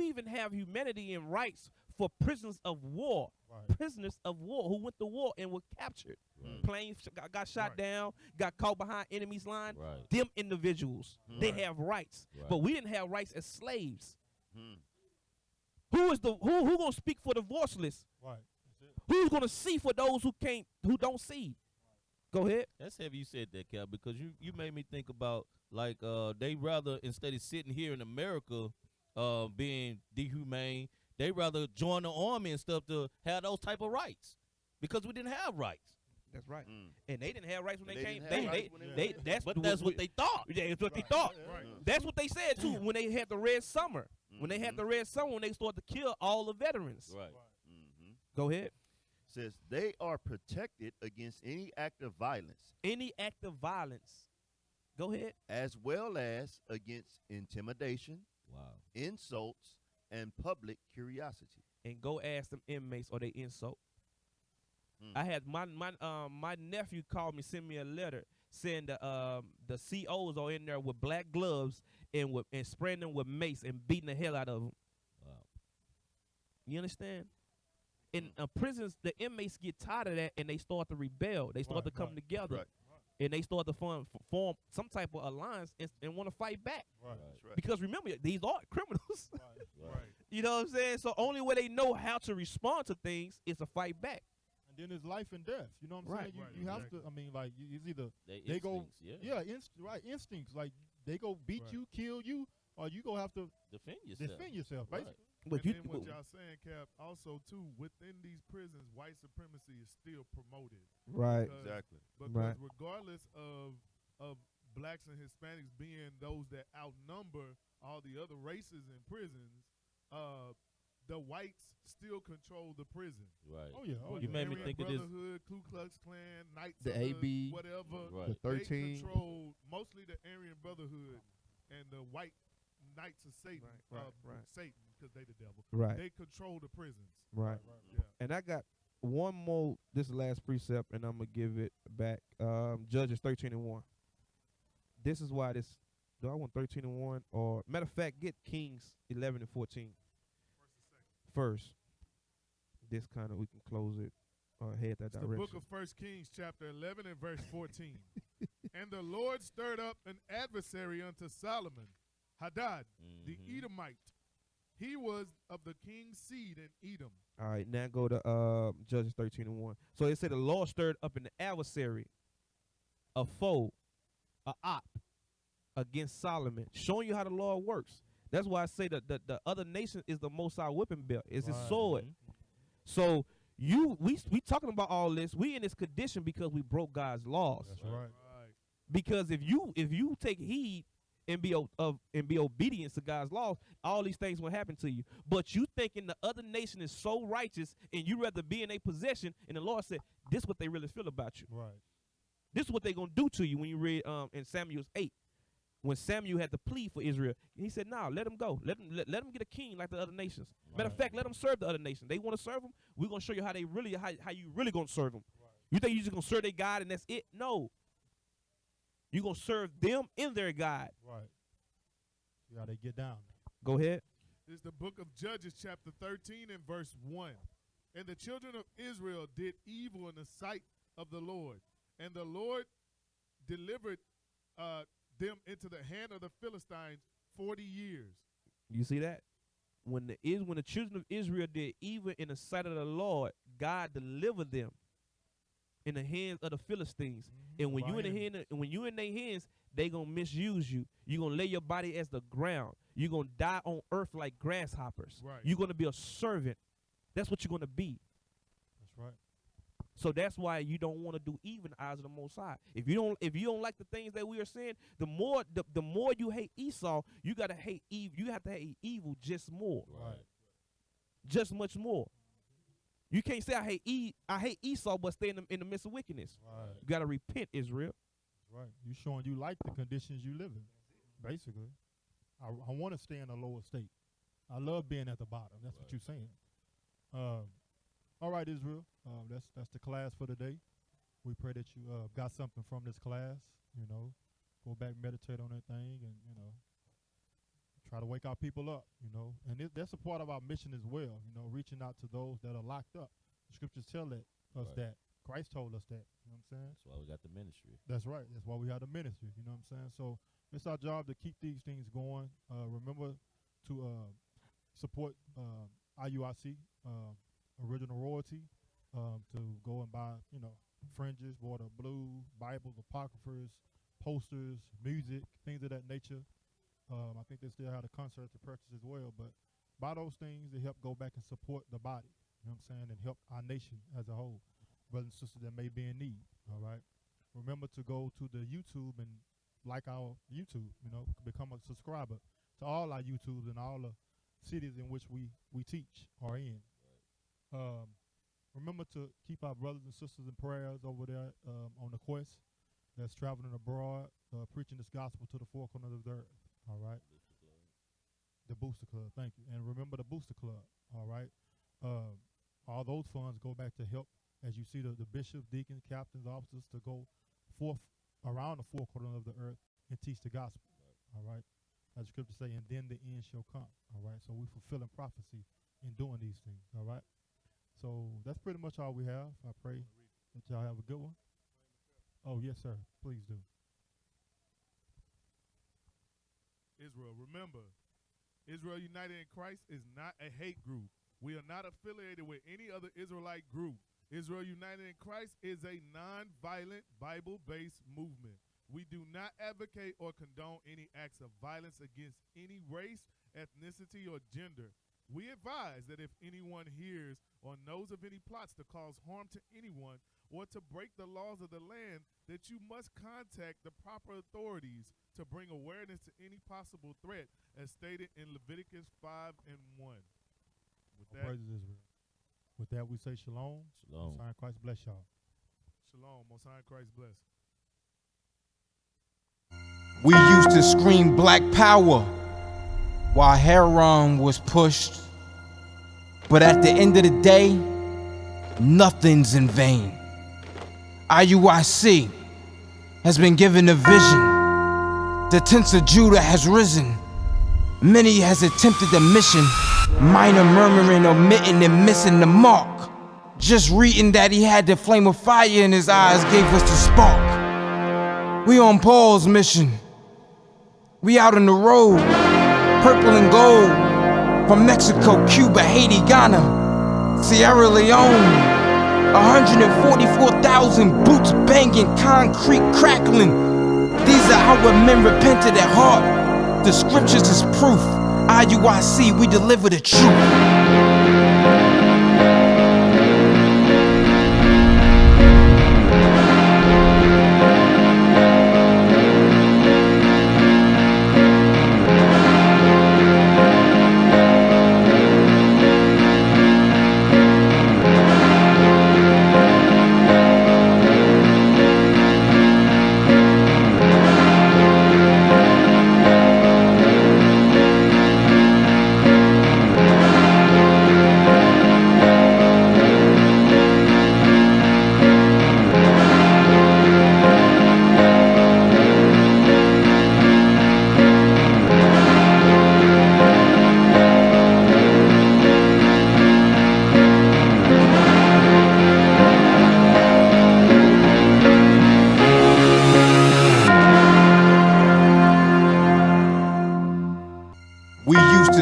even have humanity and rights for prisoners of war. Right. Prisoners of war who went to war and were captured. Right. Planes got shot Right. down, got caught behind enemy's line. Right. Them individuals, they Right. have rights. Right. But we didn't have rights as slaves. Hmm. Who gonna speak for the voiceless? Right. That's it. Who's gonna see for those who don't see? Go ahead. That's heavy you said that, Cal, because you made me think about like they rather, instead of sitting here in America being dehumane, they rather join the army and stuff to have those type of rights because we didn't have rights. That's right. Mm. And they didn't have rights when they came. didn't have rights when They went. that's But that's what they thought. Yeah, that's what they thought. Right. That's what they said too when they had the Red Summer. When they had Mhm. the Red Summer, when they started to kill all the veterans. Right. Mhm. Go ahead. Says they are protected against any act of violence, Any act of violence. Go ahead. as well as against intimidation, Wow. insults, and public curiosity. And go ask them inmates or they insult. Mm. I had my nephew called me, sent me a letter saying the COs are in there with black gloves and spraying them with mace and beating the hell out of them. Wow. You understand? In prisons, the inmates get tired of that and they start to rebel. They start Right, to come right, together. right. And they start to form some type of alliance and want to fight back. Right. That's right. Because remember, these are criminals. Right. Right. Right. You know what I'm saying? So only way they know how to respond to things is to fight back. And then it's life and death. You know what I'm Right. saying? You, Right, you have exactly. to. I mean, like it's either They go. instincts, yeah. Right. Instincts. Like they go beat Right. you, kill you, or you go have to Defend yourself. defend yourself. Right. Basically. But And then what y'all saying, Cap, also too, within these prisons, white supremacy is still promoted. right. Because- Exactly. Because Right. regardless of blacks and Hispanics being those that outnumber all the other races in prisons, the whites still control the prison. Right. Oh yeah. Oh You yeah. made me Aryan think of this- Brotherhood, Ku Klux Klan, Knights The of the AB, whatever. Right. The They 13. control mostly the Aryan Brotherhood and the white Knights of Satan, Right. Satan, because they the devil. Right. They control the prisons. Right. Yeah. And I got one more, this last precept, and I'm going to give it back. Judges 13 and 1. This is why this, do I want 13 and 1? Or, matter of fact, get Kings 11 and 14 first. This kind of, we can close it or head that It's the direction. book of 1 Kings, chapter 11 and verse 14. And the Lord stirred up an adversary unto Solomon, Hadad, the Mhm. Edomite. He was of the king's seed in Edom. All right, now go to Judges 13 and 1. So it said the Lord stirred up an adversary, a foe, a op against Solomon, showing you how the Lord works. That's why I say that the other nation is the Most High whipping belt. It's his Right. sword. So we talking about all this. We in this condition because we broke God's laws. That's right. Right. Because if you take heed and be obedient to God's laws, all these things will happen to you. But you thinking the other nation is so righteous and you rather be in a possession, and the Lord said, this is what they really feel about you. Right. This is what they're gonna do to you when you read in Samuel 8. When Samuel had to plead for Israel, he said, "No, let them go. Let them get a king like the other nations. Matter of Right. fact, let them serve the other nations. They want to serve them. We're gonna show you how you really gonna serve them. You think you just gonna serve their God and that's it? No. You gonna serve them in their God. Right. See how they get down. Go ahead. This is the book of Judges, chapter 13 and verse 1. And the children of Israel did evil in the sight of the Lord. And the Lord delivered them into the hand of the Philistines 40 years. You see that? When the children of Israel did evil in the sight of the Lord, God delivered them. in the hands of the Philistines. And when you in the hand, and when you in their hands, they gonna misuse you. You gonna lay your body as the ground. You gonna die on earth like grasshoppers. Right. You're gonna be a servant. That's what you're gonna be. That's right. So that's why you don't want to do evil in the eyes of the Most High. If you don't like the things that we are saying, the more you hate Esau, you gotta hate evil. You have to hate evil just more. Right. Just much more. You can't say I hate Esau, but stay in the midst of wickedness. Right. You gotta repent, Israel. That's right. You showing you like the conditions you live in, basically. I want to stay in a lower state. I love being at the bottom. That's what you're saying. All right, Israel. That's the class for today. We pray that you got something from this class. You know, go back, meditate on that thing, and try to wake our people up. And that's a part of our mission as well. Reaching out to those that are locked up. The scriptures tell us that. Christ told us that. You know what I'm saying? That's why we got the ministry. That's right. That's why we have the ministry. You know what I'm saying? So it's our job to keep these things going. Remember to support IUIC, original royalty, to go and buy, fringes, water, blue, Bibles, apocryphers, posters, music, things of that nature. I think they still have the concerts to purchase as well. But buy those things to help go back and support the body. You know what I'm saying? And help our nation as a whole. Brothers and sisters that may be in need. All right. Remember to go to the YouTube and like our YouTube, become a subscriber to all our YouTubes and all the cities in which we teach or in. Remember to keep our brothers and sisters in prayers over there on the quest that's traveling abroad, preaching this gospel to the four corners of the earth. All right. The Booster Club, thank you. And remember the Booster Club, all right? All those funds go back to help, as you see, the bishops, deacons, captains, officers to go forth around the four corners of the earth and teach the gospel, all right? As the scriptures say, and then the end shall come, all right? So we're fulfilling prophecy in doing these things, all right? So that's pretty much all we have. I pray that y'all have a good one. Oh, yes, sir. Please do. Israel, remember, Israel United in Christ is not a hate group. We are not affiliated with any other Israelite group. Israel United in Christ is a non-violent, Bible-based movement. We do not advocate or condone any acts of violence against any race, ethnicity, or gender. We advise that if anyone hears or knows of any plots to cause harm to anyone or to break the laws of the land, that you must contact the proper authorities to bring awareness to any possible threat, as stated in Leviticus 5:1. Praise Israel. With that, we say shalom. Shalom. Most High Christ bless y'all. Shalom. Most High Christ bless. We used to scream black power while Heron was pushed. But at the end of the day, nothing's in vain. IUIC has been given a vision. The tents of Judah has risen. Many has attempted the mission. Minor murmuring, omitting, and missing the mark. Just reading that he had the flame of fire in his eyes gave us the spark. We on Paul's mission. We out on the road, purple and gold. From Mexico, Cuba, Haiti, Ghana, Sierra Leone. 144,000 boots banging, concrete crackling. These are our men repented at heart. The scriptures is proof. IUIC, we deliver the truth.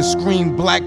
Scream black